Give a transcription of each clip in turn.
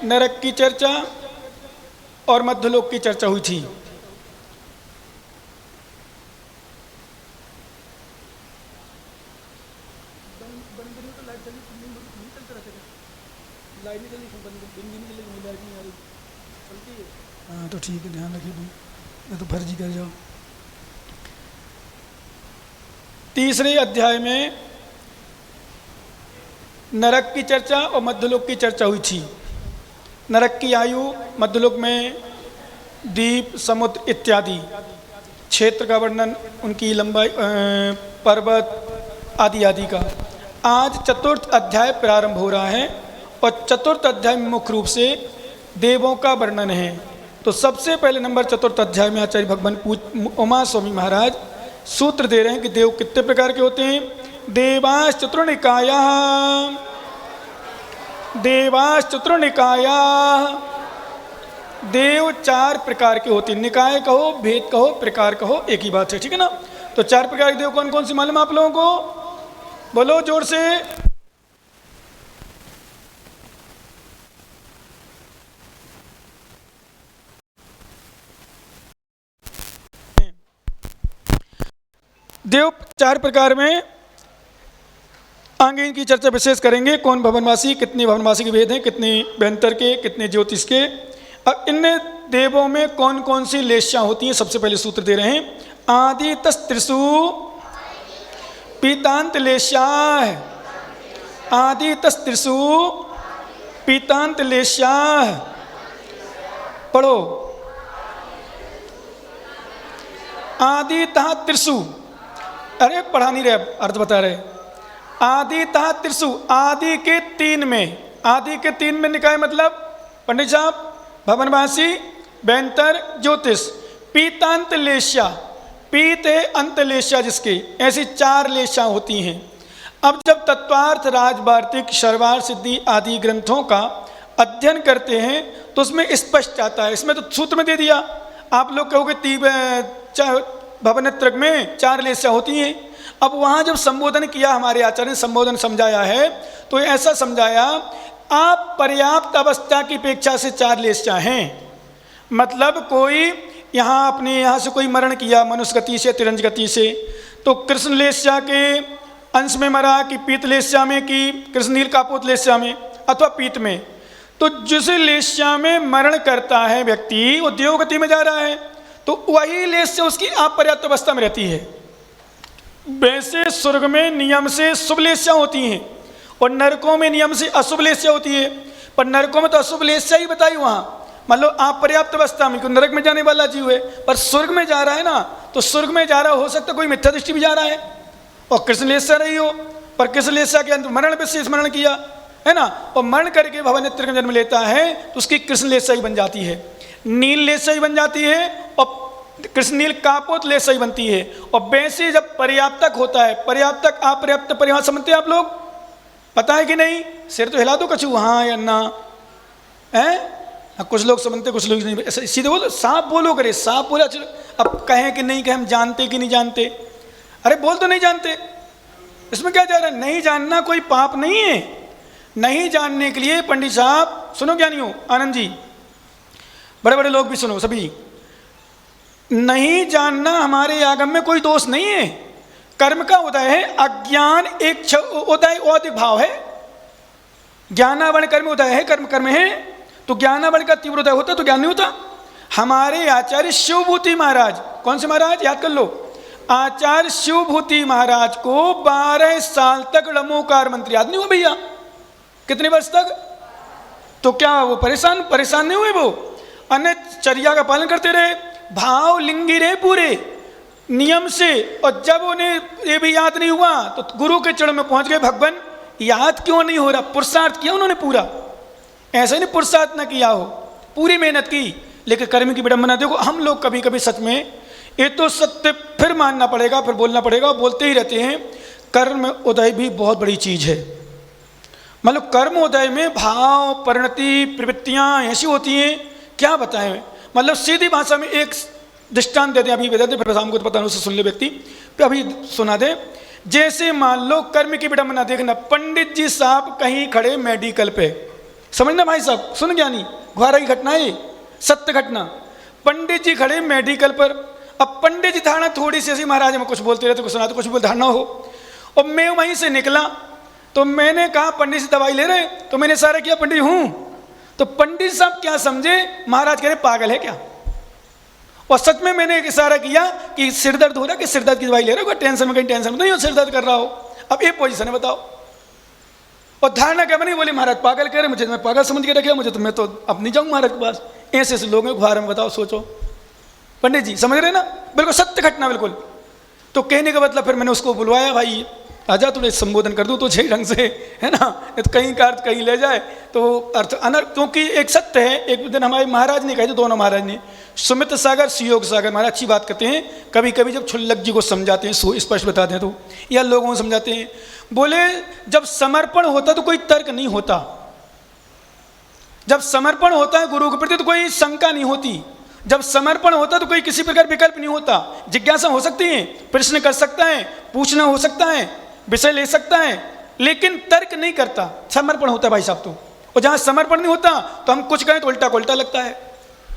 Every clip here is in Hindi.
नरक की चर्चा और मध्यलोक की चर्चा हुई थी। हाँ तो ठीक है, ध्यान रखिए, मैं तो फर्जी कर जाओ। तीसरे अध्याय में नरक की चर्चा और मध्यलोक की चर्चा हुई थी। नरक की आयु, मध्यलोक में द्वीप, समुद्र इत्यादि क्षेत्र का वर्णन, उनकी लंबाई, पर्वत आदि आदि का। आज चतुर्थ अध्याय प्रारंभ हो रहा है और चतुर्थ अध्याय में मुख्य रूप से देवों का वर्णन है। तो सबसे पहले नंबर चतुर्थ अध्याय में आचार्य भगवान उमा स्वामी महाराज सूत्र दे रहे हैं कि देव कितने प्रकार के होते हैं। देवास चतुर्निकाया, देवास चतुर्निकाया, देव 4 प्रकार के होते हैं। निकाय कहो, भेद कहो, प्रकार कहो, एक ही बात है, ठीक है ना। तो 4 प्रकार के देव कौन कौन सी मालूम आप लोगों को? बोलो जोर से। देव 4 प्रकार में आगे इनकी चर्चा विशेष करेंगे। कौन भवनवासी, कितने भवनवासी के भेद हैं, कितने व्यंतर के, कितने ज्योतिष के। अब इन देवों में कौन कौन सी लेश्यां होती हैं, सबसे पहले सूत्र दे रहे हैं। आदि तस्त्रिषु पीतांत लेश्या, आदि तस्त्रिषु पीतांत लेश्या। पढ़ो। आदि तः त्रिषु, अरे पढ़ा नहीं रहे, अर्थ बता रहे। आदि तः त्रिषु, आदि के 3 में, आदि के 3 में निकाय मतलब पंडित साहब भवनवासी, व्यंतर, ज्योतिष। पीतांत लेश्या, पीत है अंत लेश्या जिसके, ऐसी 4 लेश्या होती हैं। अब जब तत्वार्थ, राजवार्तिक, शर्वार सिद्धि आदि ग्रंथों का अध्ययन करते हैं तो उसमें स्पष्ट आता है। इसमें तो सूत्र में दे दिया, आप लोग कहोगे भवनत्रक में 4 लेश्या होती हैं। अब वहाँ जब संबोधन किया हमारे आचार्य ने, संबोधन समझाया है तो ऐसा समझाया, आप पर्याप्त अवस्था की अपेक्षा से 4 लेश्या हैं। मतलब कोई यहाँ अपने यहाँ से कोई मरण किया मनुष्य गति से, तिरंज गति से, तो कृष्ण लेश्या के अंश में मरा कि पीत लेश्या में, कि कृष्ण नील कापोत लेश्या में अथवा पीत में। तो जिस लेश्या में मरण करता है व्यक्ति वो देवगति में जा रहा है, तो वही लेश्या उसकी अपर्याप्त अवस्था में रहती है। वैसे स्वर्ग में नियम से शुभ लेश्या होती हैं और नरकों में नियम से अशुभ लेश्या होती है। पर नरकों में तो अशुभ लेश्या ही बताई वहाँ, मान लो आप पर्याप्त अवस्था में, क्योंकि नरक में जाने वाला जीव है, पर स्वर्ग में जा रहा है ना, तो स्वर्ग में जा रहा हो सकता कोई मिथ्या दृष्टि भी जा रहा है और कृष्ण लेश्या रही हो, पर कृष्ण लेश्या के अंत मरण विशेष मरण किया है ना, और मरण करके भवनेत्र का जन्म लेता है तो उसकी कृष्ण लेश्या ही बन जाती है, नील लेश्या ही बन जाती है और कृष्ण नील कापोत लेश्या ही बनती है। और वैसे जब पर्याप्तक होता है, पर्याप्तक अपर्याप्त परिभाषा समझते हैं आप लोग, पता है कि नहीं? सिर तो हिला दो कछु, हाँ या ना है। कुछ लोग समझते, कुछ लोग नहीं। सीधे बोलो, साफ बोलो, करे साफ बोला। अब कहें कि नहीं, कहें हम जानते कि नहीं जानते, अरे बोल तो नहीं जानते, इसमें क्या जा रहा है? नहीं जानना कोई पाप नहीं है। नहीं जानने के लिए पंडित साहब सुनो, ज्ञानियों, आनंद जी, बड़े बड़े लोग भी सुनो, सभी, नहीं जानना हमारे आगम में कोई दोष नहीं है। कर्म का उदय है, अज्ञान एक उदय औदिक भाव है। ज्ञानावर्ण कर्म उदय है, कर्म कर्म है, तो ज्ञानावर्ण का तीव्र उदय होता तो ज्ञान नहीं होता। हमारे आचार्य शिवभूति महाराज, कौन से महाराज याद कर लो, आचार्य शिवभूति महाराज को 12 साल तक णमोकार मंत्र याद नहीं हुआ भैया? कितने वर्ष तक? तो क्या वो परेशान नहीं हुए? वो अनचर्या का पालन करते रहे, भाव लिंगी रहे पूरे नियम से। और जब उन्हें ये भी याद नहीं हुआ तो गुरु के चरण में पहुंच गए, भगवान याद क्यों नहीं हो रहा? पुरुषार्थ किया उन्होंने पूरा, ऐसा नहीं पुरुषार्थ न किया हो, पूरी मेहनत की, लेकिन कर्म की विडंबना। देखो हम लोग कभी कभी सच में, ये तो सत्य फिर मानना पड़ेगा, फिर बोलना पड़ेगा, बोलते ही रहते हैं। कर्म उदय भी बहुत बड़ी चीज है। मतलब कर्म उदय में भाव, परिणति, प्रवृत्तियां ऐसी होती हैं, क्या बताएं। मतलब सीधी भाषा में एक दृष्टांत देते हैं, अभी बता दें, फिर शाम को तो पता नहीं, उससे सुन ले व्यक्ति, फिर अभी सुना दे। जैसे मान लो कर्म की विडंबना देखना, पंडित जी साहब कहीं खड़े मेडिकल पे, समझना भाई साहब, सुन ज्ञानी, घुआरा की घटना है, सत्य घटना। पंडित जी खड़े मेडिकल पर, अब पंडित जी धारणा थोड़ी सी ऐसी, महाराज में कुछ बोलते रहते, कुछ सुनाते, कुछ बोलते धारणा हो। और मैं वहीं से निकला तो मैंने कहा पंडित जी दवाई ले रहे, तो मैंने इशारा किया पंडित जी हूँ। तो पंडित साहब क्या समझे, महाराज कह रहे पागल है क्या। और सच में मैंने एक इशारा किया कि सिर दर्द हो रहा है, कि सिर दर्द की दवाई ले रहे हो, टेंशन में कहीं टेंशन में नहीं हो, सिर दर्द कर रहा हो। अब ये पोजीशन है, बताओ। और धारणा क्या बनी, बोले महाराज पागल कह रहे, मुझे मैं पागल समझ के रखे, मुझे तो मैं तो अब नहीं जाऊँ महाराज के पास। ऐसे ऐसे लोग हैं घुआरे में, बताओ सोचो। पंडित जी समझ रहे ना, बिल्कुल सत्य घटना बिल्कुल। तो कहने का मतलब फिर मैंने उसको बुलवाया, भाई आजा तुझे संबोधन कर दूँ तो सही ढंग से, है ना, तो कहीं का अर्थ कहीं ले जाए तो अर्थ अनर्थ। क्योंकि एक सत्य है, एक दिन हमारे महाराज ने कहे थे, दोनों महाराज ने, सुमित सागर सुयोग सागर, महाराज अच्छी बात कहते हैं। कभी कभी जब क्षुल्लक जी को समझाते हैं, स्पष्ट बताते हैं, तो या लोगों को समझाते हैं, बोले जब समर्पण होता तो कोई तर्क नहीं होता, जब समर्पण होता है गुरु के प्रति तो कोई शंका नहीं होती, जब समर्पण होता तो कोई किसी प्रकार विकल्प नहीं होता। जिज्ञासा हो सकती है, प्रश्न कर सकता है, पूछना हो सकता है, विषय ले सकता है, लेकिन तर्क नहीं करता। समर्पण होता है भाई साहब तो। और जहाँ समर्पण नहीं होता तो हम कुछ कहें तो उल्टा को उल्टा लगता है।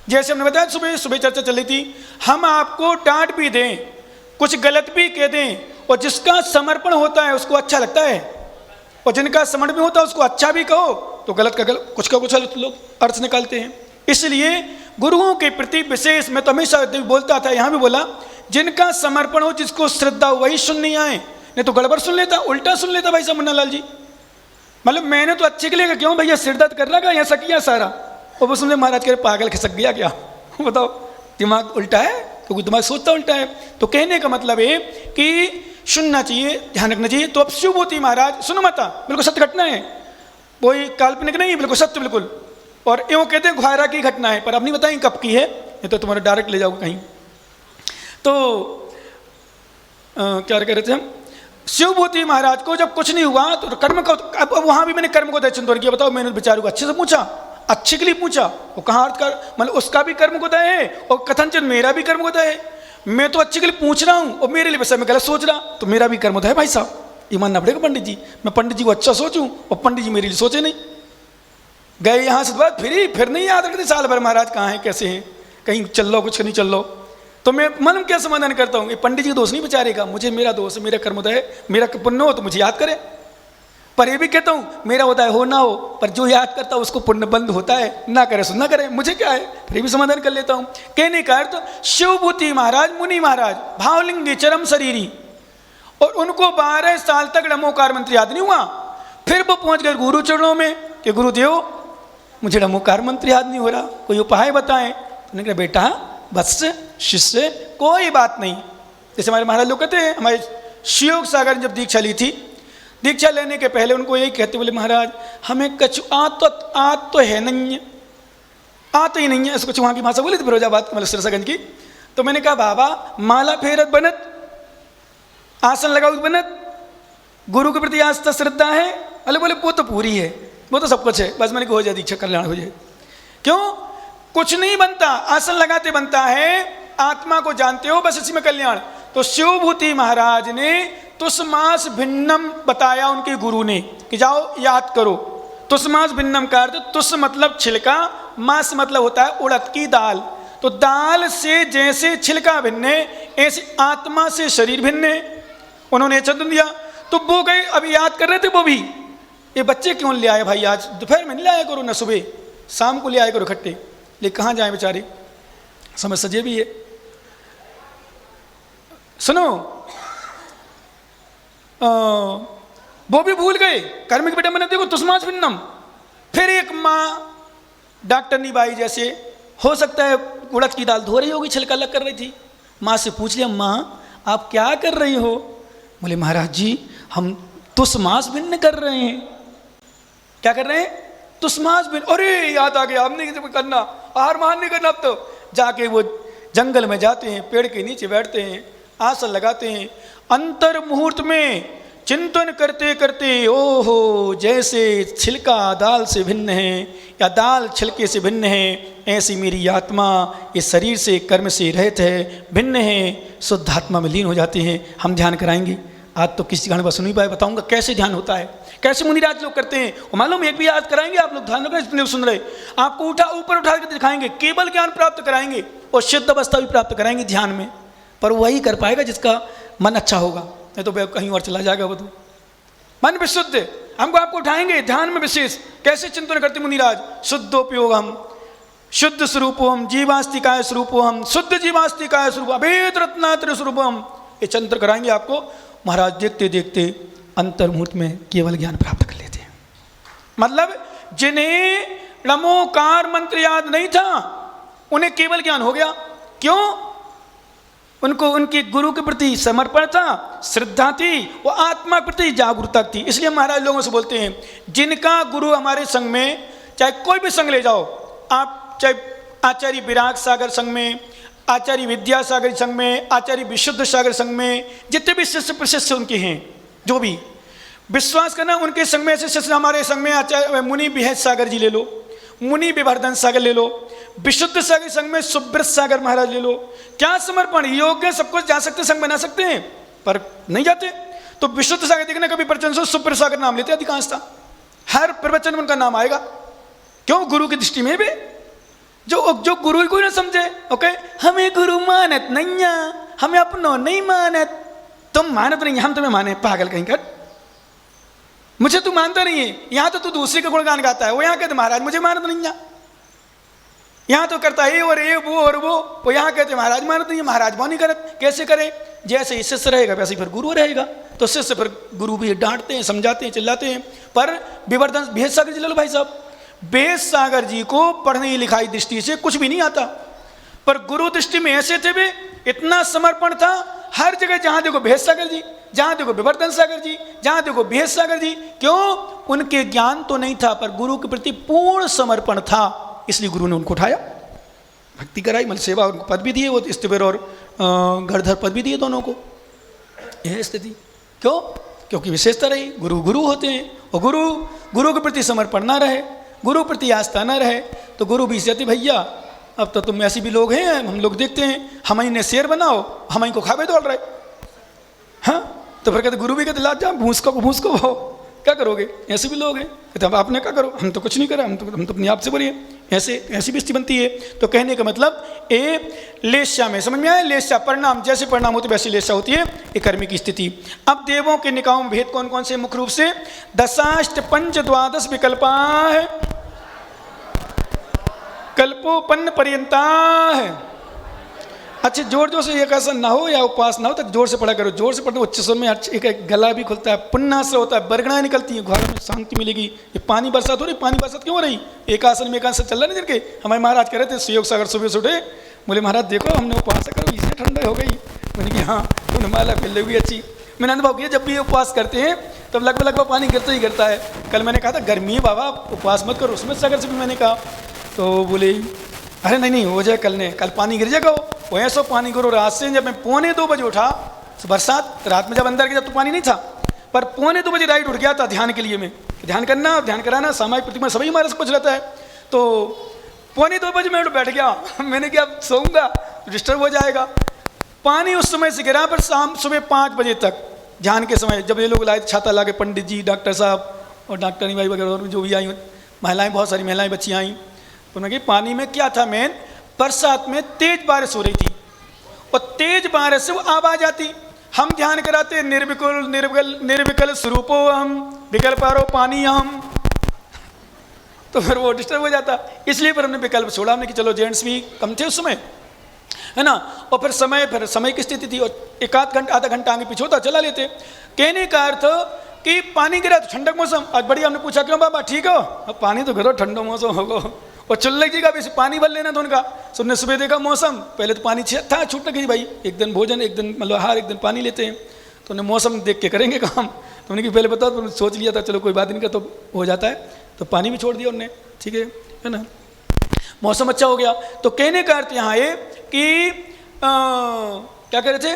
जैसे हमने बताया सुबह सुबह चर्चा चल रही थी, हम आपको डांट भी दें, कुछ गलत भी कह दें, और जिसका समर्पण होता है उसको अच्छा लगता है, और जिनका समर्पण होता है उसको अच्छा भी कहो तो गलत का गलत, कुछ का कुछ लोग अर्थ निकालते हैं। इसलिए गुरुओं के प्रति विशेष, मैं तो हमेशा बोलता था, यहाँ भी बोला, जिनका समर्पण हो, जिसको श्रद्धा हो, वही सुननी आए, नहीं तो गड़बड़ सुन लेता, उल्टा सुन लेता भाई साहब मुन्ना लाल जी। मतलब मैंने तो अच्छे के लिए, क्यों भैया सिर दर्द कर लगा या सकिया सारा, और वो सुनने महाराज कह पागल खिसक गया क्या, बताओ, दिमाग उल्टा है, क्योंकि दिमाग सोचता उल्टा है। तो कहने का मतलब है कि सुनना चाहिए, ध्यान रखना चाहिए। तो अब शिवभूति महाराज, सुनो माता, बिल्कुल सत्य घटना है, कोई काल्पनिक नहीं, बिल्कुल सत्य बिल्कुल। और यूँ कहते हैं घुआरा की घटना है, पर अब नहीं बताएंगे कब की है, ये तो तुम्हारा डायरेक्ट ले जाओगे कहीं। तो क्या कह रहे थे हम, शिवभूति महाराज को जब कुछ नहीं हुआ तो कर्म को, अब वहाँ भी मैंने कर्म को चिंतन किया। बताओ, मैंने बेचारे को अच्छे से पूछा, अच्छे के लिए पूछा, वो कहाँ अर्थ कर, मतलब उसका भी कर्म को दय है और कथनचंद मेरा भी कर्म को दय है। मैं तो अच्छे के लिए पूछ रहा हूँ और मेरे लिए वैसे मैं गलत सोच रहा, तो मेरा भी कर्म है भाई साहब, ये मानना पड़ेगा पंडित जी। मैं पंडित जी को अच्छा सोचूं और पंडित जी मेरे लिए सोचे नहीं। गए यहाँ से बात फिर नहीं याद रखते साल भर महाराज कहाँ हैं, कैसे हैं, कहीं चल लो, कुछ नहीं चल लो, तो मैं मन क्या समाधान करता हूँ, ये पंडित जी का दोष नहीं बेचारेगा, मुझे मेरा दोष है, मेरा कर्मोदय है, मेरा पुण्य हो तो मुझे याद करे। पर ये भी कहता हूँ मेरा होता है हो ना हो, पर जो याद करता है उसको पुण्य बंद होता है, ना करे सो ना करे, मुझे क्या है, फिर भी समाधान कर लेता हूँ। कहने का अर्थ शिवभूति महाराज, मुनि महाराज, भावलिंगी चरम शरीरी, और उनको 12 साल तक नमोकार मंत्र याद नहीं हुआ। फिर वो पहुँच गए गुरु चरणों में कि गुरुदेव मुझे नमोकार मंत्र याद नहीं हो रहा, कोई उपाय बताएं। उन्होंने कहा बेटा बस शिष्य कोई बात नहीं। जैसे हमारे महाराज लोग कहते हैं, हमारे शिवयोग सागर ने जब दीक्षा ली थी, दीक्षा लेने के पहले उनको यही कहते, बोले महाराज हमें कछु आ तो है नहीं है, आ तो ही नहीं है, ऐसा कुछ वहाँ की भाषा बोली थी फिरोजाबाद मतलब सिरसागंज की। तो मैंने कहा बाबा माला फेरत बनत, आसन लगाओ बनत, गुरु के प्रति आस्था श्रद्धा है, अरे बोले वो तो पूरी है, वो तो सब कुछ है, बस मैंने कहा हो जाए दीक्षा कल्याण हो जाए। क्यों, कुछ नहीं बनता, आसन लगाते बनता है, आत्मा को जानते हो बस इसी में कल्याण। तो शिवभूति महाराज ने तुसमास भिन्नम बताया उनके गुरु ने कि जाओ याद करो। तुसमास भिन्नम का अर्थ, तुस मतलब छिलका, मास मतलब होता है उड़द की दाल। तो दाल से जैसे छिलका भिन्न है, ऐसे आत्मा से शरीर भिन्न है। उन्होंने चंदन दिया तो वो गए, अभी याद कर रहे थे वो भी, ये बच्चे क्यों ले आए भाई, आज दोपहर में नहीं लाया करो, न सुबह शाम को ले आया करो इकट्ठे, ले कहाँ जाए बेचारे, समझ सजे भी है। सुनो वो भी भूल गए, कर्म के बेटा मैंने देखो तुसमास भिन्नम। फिर एक माँ डॉक्टरनी बाई जैसे, हो सकता है उड़द की दाल धो रही होगी, छिलका अलग कर रही थी, माँ से पूछ लिया माँ आप क्या कर रही हो, बोले महाराज जी हम तुसमास भिन्न कर रहे हैं। क्या कर रहे हैं, तुसमास भिन्न। अरे याद आ गया, अब नहीं करना, आहार महान नहीं करना। अब तो जाके वो जंगल में जाते हैं, पेड़ के नीचे बैठते हैं, आसन लगाते हैं, अंतर मुहूर्त में चिंतन करते करते ओहो जैसे छिलका दाल से भिन्न है या दाल छिलके से भिन्न है, ऐसी मेरी आत्मा इस शरीर से कर्म से रहित है, भिन्न है, शुद्ध आत्मा में लीन हो जाते हैं। हम ध्यान कराएंगे, आज तो किसी कारण बस नहीं पाए, बताऊंगा कैसे ध्यान होता है, कैसे मुनिराज लोग करते हैं। और मालूम एक भी याद कराएंगे आप लोग, ध्यान रखना, सुन रहे, आपको ऊपर उठा कर दिखाएंगे, केवल ज्ञान प्राप्त कराएंगे और सिद्ध अवस्था भी प्राप्त कराएंगे ध्यान में। पर वही कर पाएगा जिसका मन अच्छा होगा, नहीं तो कहीं और चला जाएगा वो तो। मन विशुद्ध, हमको आपको उठाएंगे ध्यान में विशेष, कैसे चिंतन करते मुनिराज। शुद्धोपयोगम, शुद्ध स्वरूपम, जीवास्तिकाय स्वरूपम, शुद्ध जीवास्तिकाय स्वरूप, अभेद रत्नात्र स्वरूपम, ये चिंतन कराएंगे आपको। महाराज देखते देखते अंतर्मुहूर्त में केवल ज्ञान प्राप्त कर लेते हैं। मतलब जिन्हें नमोकार मंत्र याद नहीं था उन्हें केवल ज्ञान हो गया। क्यों? उनको उनके गुरु के प्रति समर्पण था, श्रद्धा थी, वो आत्मा के प्रति जागरूकता थी। इसलिए महाराज लोगों से बोलते हैं, जिनका गुरु हमारे संग में, चाहे कोई भी संग ले जाओ आप, चाहे आचार्य विराग सागर संघ में, आचार्य विद्यासागर संघ में, आचार्य विशुद्ध सागर संघ में, जितने भी शिष्य प्रशिष्य उनके हैं, जो भी विश्वास करना उनके संघ में ऐसे शिष्य। हमारे संघ में आचार्य मुनि विहत सागर जी ले लो, मुनि विवर्धन सागर ले लो, विशुद्ध सागर संघ में सुब्रत सागर महाराज ले लो। क्या समर्पण, योग्य सब कुछ जा सकते, संघ बना सकते हैं, पर नहीं जाते। तो विशुद्ध सागर देखना, कभी प्रवचन से सुब्रत सागर नाम लेते अधिकांशता, हर प्रवचन में उनका नाम आएगा। क्यों? गुरु की दृष्टि में भी जो गुरु को ना समझे, ओके, हमें गुरु मानत नहीं, हमें अपनो नहीं मानत, तुम मानत नहीं, हम तुम्हें माने, पागल कहीं कर, मुझे तू मानता नहीं है। यहां तो तू दूसरे का गुणगान गाता है, वो यहाँ कहते महाराज मुझे मानत नहीं, यहाँ तो करता है और ये वो और वो यहाँ कहते महाराज मानत नहीं, महाराज वो नहीं करत। कैसे करे? जैसे ही शिष्य रहेगा वैसे ही फिर गुरु रहेगा, तो शिष्य फिर गुरु भी डांटते हैं, समझाते हैं, चिल्लाते हैं। पर विवर्धन भेद सागर जी ले लो भाई साहब, भेद सागर जी को पढ़ने लिखाई दृष्टि से कुछ भी नहीं आता, पर गुरु दृष्टि में ऐसे थे वे, इतना समर्पण था। हर जगह जहां देखो भेद सागर जी, जहां देखो विवर्धन सागर जी, जहां देखो भेद सागर जी। क्यों? उनके ज्ञान तो नहीं था, पर गुरु के प्रति पूर्ण समर्पण था, इसलिए गुरु ने उनको उठाया, भक्ति कराई, मतलब सेवा, उनको पद भी दिए, वो इस्तेबर और गढ़धर पद भी दिए दोनों को। यह स्थिति क्यों? क्योंकि विशेषता रही, गुरु गुरु होते हैं, और गुरु के प्रति समर्पण ना रहे, गुरु प्रति आस्था न रहे, तो गुरु भी कहते भैया अब तो तुम ऐसे भी लोग हैं, हम लोग देखते हैं, हम इन्हें शेर बनाओ, हम इनको खावे दौड़ रहे। हाँ, तो फिर कहते गुरु भी कहते ला जा भूस को वो क्या करोगे, ऐसे भी लोग हैं। कहते अब आपने क्या करो, हम तो कुछ नहीं करा, हम तो अपने आप से बोलिए, ऐसी भी स्थिति बनती है। तो कहने का मतलब ए लेस्या में समझ में आया, लेस्या परिणाम, जैसे परिणाम होते वैसी लेस्या होती है, ये कर्मी की स्थिति। अब देवों के निकायों में भेद कौन कौन से? मुख्य रूप से दशाष्ट पंच द्वादश विकल्पा है, कल्पोपन्न पर्यंता है। अच्छा, जोर जोर से एक आसन ना हो या उपवास ना हो तो जोर से पढ़ा करो, जोर से पढ़ते उच्च स्वर में एक गला भी खुलता है, पुण्यआश्रय होता है, बरगड़ाएं निकलती हैं, घर में शांति मिलेगी। ये पानी बरसात हो रही, पानी बरसात क्यों हो रही? एक आसन में एक आसन चल रहा नहीं करके। हमारे महाराज कह रहे थे सुयोग सागर सुबह से उठे, बोले महाराज देखो हमने उपवास करो, इससे ठंडा हो गई। मैंने कि हाँ, उन्हें माला मिल रही अच्छी। मैंने अनुभव किया जब भी उपवास करते हैं तब लगभग पानी गिरता ही गिरता है। कल मैंने कहा था गर्मी है बाबा उपवास मत करो, उसमें सागर से भी मैंने कहा, तो बोले अरे नहीं हो जाए, कल पानी गिर जाएगा। वो ऐसा पानी गिरो रात से, जब मैं 2:45 बजे उठा, बरसात रात में जब अंदर गया तो पानी नहीं था, पर 2:45 बजे राइट उठ गया था ध्यान के लिए। मैं ध्यान करना, ध्यान कराना, सामाजिक प्रतिमा सभी हमारे से कुछ रहता है। तो 2:45 बजे मैं बैठ गया, मैंने क्या सोऊंगा डिस्टर्ब हो जाएगा। पानी उस समय से गिरा, पर शाम सुबह 5 बजे तक ध्यान के समय जब ये लोग लाए छाता ला के, पंडित जी, डॉक्टर साहब और डॉक्टरनी भाई वगैरह जो भी आई, महिलाएं, बहुत सारी महिलाएं बच्चियाँ आई, तो उन्होंने कहा पानी में क्या था, मेन बरसात में तेज बारिश हो रही थी, और तेज बारिश से वो आवाज आती। हम ध्यान कराते निर्विकल स्वरूपो हम विकल्पारो पानी हम, तो फिर वो डिस्टर्ब हो जाता, इसलिए फिर हमने विकल्प छोड़ा। हमने कि चलो जेंट्स भी कम थे उस समय, है ना, और फिर समय की स्थिति थी, और एक आधा घंटा आगे पीछे होता चला लेते। कहने का अर्थ कि पानी गिरा तो ठंडक मौसम। आज बढ़िया, हमने पूछा क्यों बाबा ठीक हो? अब पानी तो गिरो, ठंडा मौसम होगा, और चल जी का भी पानी भर लेना था उनका। तो हमने सुबह देखा मौसम, पहले तो पानी था, छूट लगी भाई, एक दिन भोजन, एक दिन मतलब आहार, एक दिन पानी लेते हैं, तो उन्हें मौसम देख के करेंगे काम। तो उन्हें कि पहले बताओ, तो सोच लिया था चलो कोई बात नहीं का, तो हो जाता है, तो पानी भी छोड़ दिया उन्होंने, ठीक है ना, मौसम अच्छा हो गया। तो कहने का अर्थ यहाँ ये कि क्या कह रहे थे,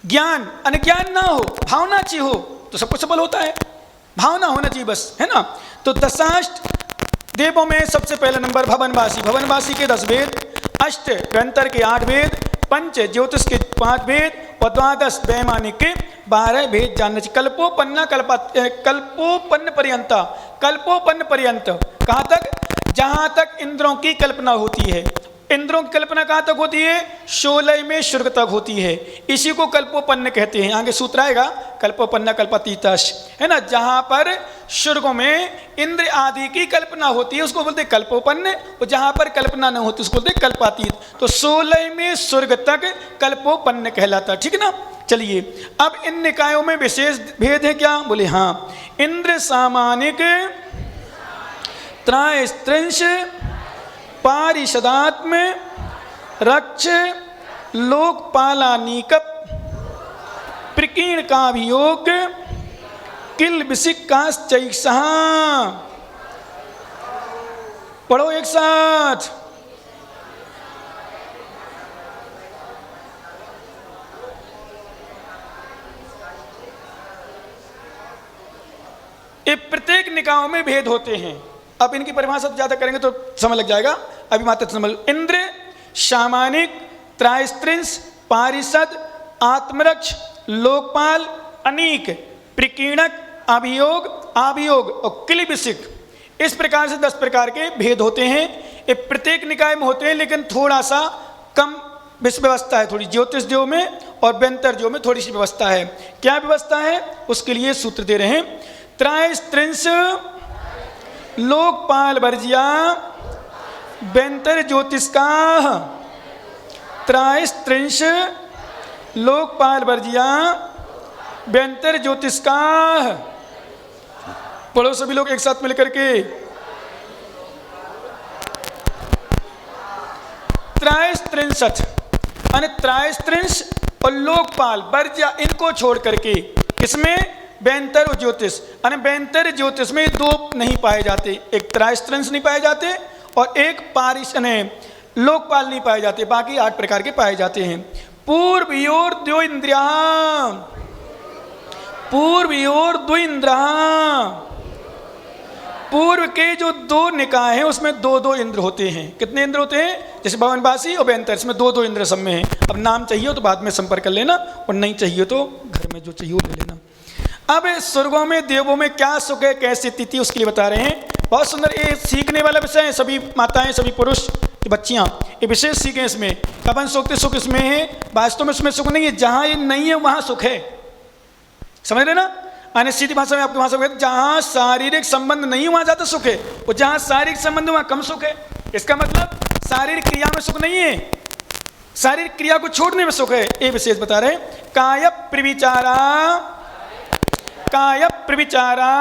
ज्ञान अनज्ञान ना हो, भावना अच्छी हो तो सब कुछ सफल होता है, भावना होना चाहिए बस, है ना। तो दशाष्ट देवों में सबसे पहला नंबर भवनवासी के 10 वेद, अष्ट ग्रंथर के 8 वेद, पंच ज्योतिष के 5 वेद, और द्वादश वैमानिक 12 भेद जानने चाहिए। कल्पोपन्ना कल्पोपन्न पर्यंता, कल्पोपन्न पर्यंत कहाँ तक? जहाँ तक इंद्रों की कल्पना होती है। इंद्रों की कल्पना कहाँ तक होती है? 16वें स्वर्ग तक होती है। इसी को कल्पोपन्न कहते हैं। आगे सूत्र आएगा कल्पोपन्न कल्पातीतश, है ना। जहाँ पर स्वर्गों में इंद्र आदि की कल्पना होती है उसको बोलते कल्पोपन्न, और जहाँ पर कल्पना न होती उसको बोलते कल्पातीत। तो 16वें स्वर्ग तक कल्पोपन्न कहलाता, ठीक है ना। चलिए, अब इन निकायों में विशेष भेद है क्या? बोले हाँ। इंद्र सामानिक त्रायस्त्रिंश पारिषदात्म रक्ष लोकपालानीक प्रकीर्ण का वियोग किल विशिकाश्चैषः। पढ़ो एक साथ। ये प्रत्येक निकायों में भेद होते हैं। अब इनकी परिभाषा ज्यादा करेंगे तो समय लग जाएगा, अभी मात्र समझ। इंद्र सामानिक त्रायस्त्रिंश पारिषद आत्मरक्ष लोकपाल अनीक प्रकीणक अभियोग आभियोग और किलिबिसिक, इस प्रकार से 10 प्रकार के भेद होते हैं। ये प्रत्येक निकाय में होते हैं, लेकिन थोड़ा सा कम व्यवस्था है थोड़ी ज्योतिष देव में और व्यंतर देव में थोड़ी सी व्यवस्था है। क्या व्यवस्था है? उसके लिए सूत्र दे रहे हैं। त्रायस्त्रिंश लोकपाल वर्जिया व्यंतर ज्योतिष्का, त्रायस्त्रिंश लोकपाल वर्जिया व्यंतर ज्योतिष्का। पढ़ो सभी लोग एक साथ मिलकर के। त्रायस्त्रिंशत यानी त्रायस्त्रिंश और लोकपाल वर्जिया, इनको छोड़ करके किसमें? व्यंतर और ज्योतिष। यानी व्यंतर ज्योतिष में 2 नहीं पाए जाते, एक त्रायस्त्रिंश नहीं पाए जाते और एक लोकपाल नहीं पाए जाते, बाकी 8 प्रकार के पाए जाते हैं। पूर्वयोर द्वो इंद्रिया, पूर्वयोर द्वो इंद्रिया, पूर्व के जो 2 निकाय हैं उसमें 2-2 इंद्र होते हैं। कितने इंद्र होते हैं? जैसे भवनवासी और व्यंतर, इसमें 2-2 इंद्र सब में है। अब नाम चाहिए तो बाद में संपर्क कर लेना, और नहीं चाहिए तो घर में जो चाहिए वो ले लेना। अब स्वर्गों में देवों में क्या सुख है, कैसी स्थिति, उसके लिए बता रहे हैं। बहुत सुंदर, ये सीखने वाला विषय है। सभी माताएं, सभी पुरुष की बच्चियां ये विशेष सीखें इसमें। अपन सोचते सुख इसमें है, वास्तव में इसमें सुख नहीं है। जहां ये नहीं है वहां सुख है, समझ रहे ना। आने सीधी भाषा में आपकी भाषा में, जहां शारीरिक संबंध नहीं वहां ज्यादा सुख है, और जहां शारीरिक संबंध वहां कम सुख है। इसका मतलब शारीरिक क्रिया में सुख नहीं है, शारीरिक क्रिया को छोड़ने में सुख है। ये विशेष बता रहे हैं। काय प्रविचारा, काय प्रविचारा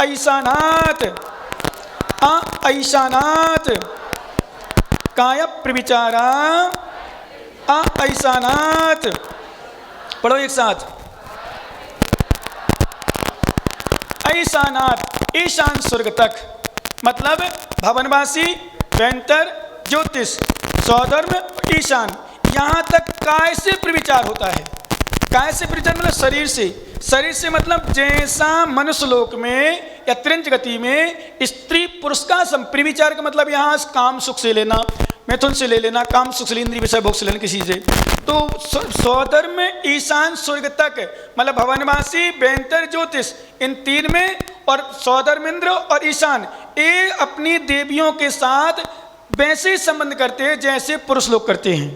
ऐशानाथ, ऐशानाथ, काय प्रविचारा ऐशानाथ। पढ़ो एक साथ। ऐशानाथ, ईशान स्वर्ग तक, मतलब भवनवासी व्यंतर ज्योतिष सौधर्म ईशान, यहाँ तक काय से प्रविचार होता है। काय से प्रविचार मतलब शरीर से। शरीर से मतलब जैसा मनुष्य लोक में या त्रिंज गति में स्त्री पुरुष का संप्रविचार का मतलब यहाँ काम सुख से लेना, मैथुन से ले लेना, काम सुख से, इंद्रिय विषय भोग से लेना किसी से। तो सौधर्म ईशान स्वर्ग तक मतलब भवनवासी व्यंतर ज्योतिष इन 3 में, और सौधर्मेंद्र और ईशान ये अपनी देवियों के साथ वैसे ही संबंध करते हैं जैसे पुरुष लोग करते हैं।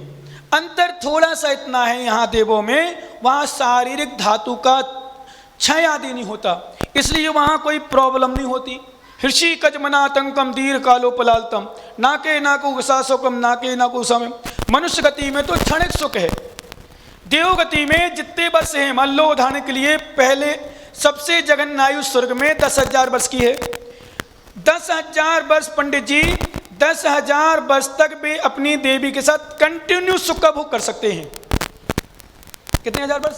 अंतर थोड़ा सा इतना है यहाँ देवों में, वहाँ शारीरिक धातु का क्षय आदि नहीं होता, इसलिए वहाँ कोई प्रॉब्लम नहीं होती। ऋषि कजमनातंकम दीर्घ कालोपलालतम नाके नाको उषाशोकम नाके नाको उषा में। मनुष्य गति में तो क्षणिक सुख है। देव गति में जितने वर्ष हैं, मान लो उदाहरण के लिए पहले सबसे जगन्नायु स्वर्ग में 10,000 वर्ष की है। 10,000 वर्ष पंडित जी, 10,000 वर्ष तक वे अपनी देवी के साथ कंटिन्यू सुख का भोग कर सकते हैं। कितने हजार वर्ष?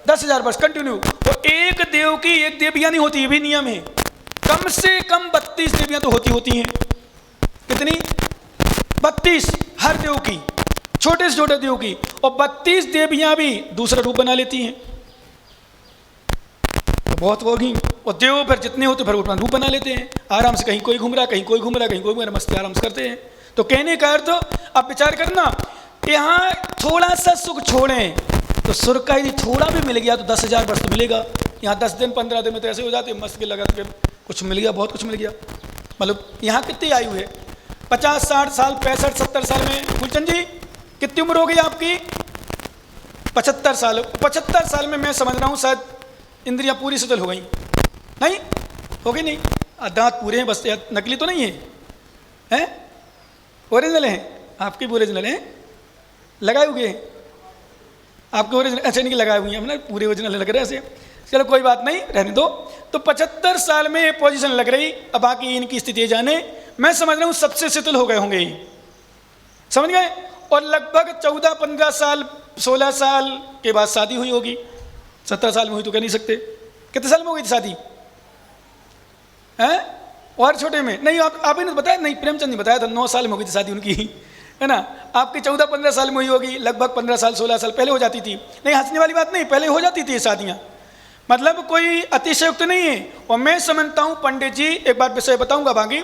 10,000 वर्ष कंटिन्यू। तो एक देव की एक देवियां नहीं होती, ये भी नियम है। कम से कम 32 देवियां तो होती हैं। कितनी? 32 हर देव की, छोटे से छोटे देव की। और 32 देवियां भी दूसरा रूप बना लेती हैं, तो बहुत होगी। और देव फिर जितने होते फिर अपना रूप बना लेते हैं आराम से। कहीं कोई घूम रहा, कहीं कोई घूम रहा, कहीं कोई घूम रहा, मस्ती आराम से करते हैं। तो कहने का अर्थ अब विचार करना, यहाँ थोड़ा सा सुख छोड़ें तो स्वर्ग का यदि थोड़ा भी मिल गया तो 10,000 वर्ष तो मिलेगा। यहाँ 10 दिन 15 दिन में तो ऐसे हो जाते मस्त के लगा के कुछ मिल गया, बहुत कुछ मिल गया। मतलब यहाँ कितनी आयु है? 50 60 साल 65 70 साल में। फूलचंद जी कितनी उम्र हो गई आपकी? 75 साल। 75 साल में मैं समझ रहा हूँ शायद इंद्रियाँ पूरी शिथिल हो गई। नहीं हो गई? नहीं, दांत पूरे हैं बस, नकली तो नहीं है, हैं? ओरिजिनल हैं आपके? ओरिजिनल हैं, लगाए हुए हैं आपके ओरिजिनल? अच्छा, इनकी लगाए हुई हैं हमने, पूरे ओरिजिनल लग रहे हैं ऐसे। चलो कोई बात नहीं, रहने दो। तो 75 साल में ये पोजीशन लग रही। अब बाकी इनकी स्थिति जाने, मैं समझ रहा हूँ सबसे शिथिल हो गए होंगे ये, समझ गए? और लगभग 14-15 साल 16 साल के बाद शादी हुई होगी। 17 साल में हुई तो कह नहीं सकते। कितने साल में हो गई थी शादी? हैं? और छोटे में? नहीं, आप ही ने बताया? नहीं, प्रेमचंद ने बताया था 9 साल में हो गई थी शादी उनकी, है ना? आपकी 14-15 साल में हुई होगी, लगभग 15 साल 16 साल पहले हो जाती थी। नहीं, हंसने वाली बात नहीं, पहले हो जाती थी शादियाँ, मतलब कोई अतिशयोक्त नहीं है। और मैं समझता हूँ पंडित जी, एक बात विषय बताऊँगा बाकी,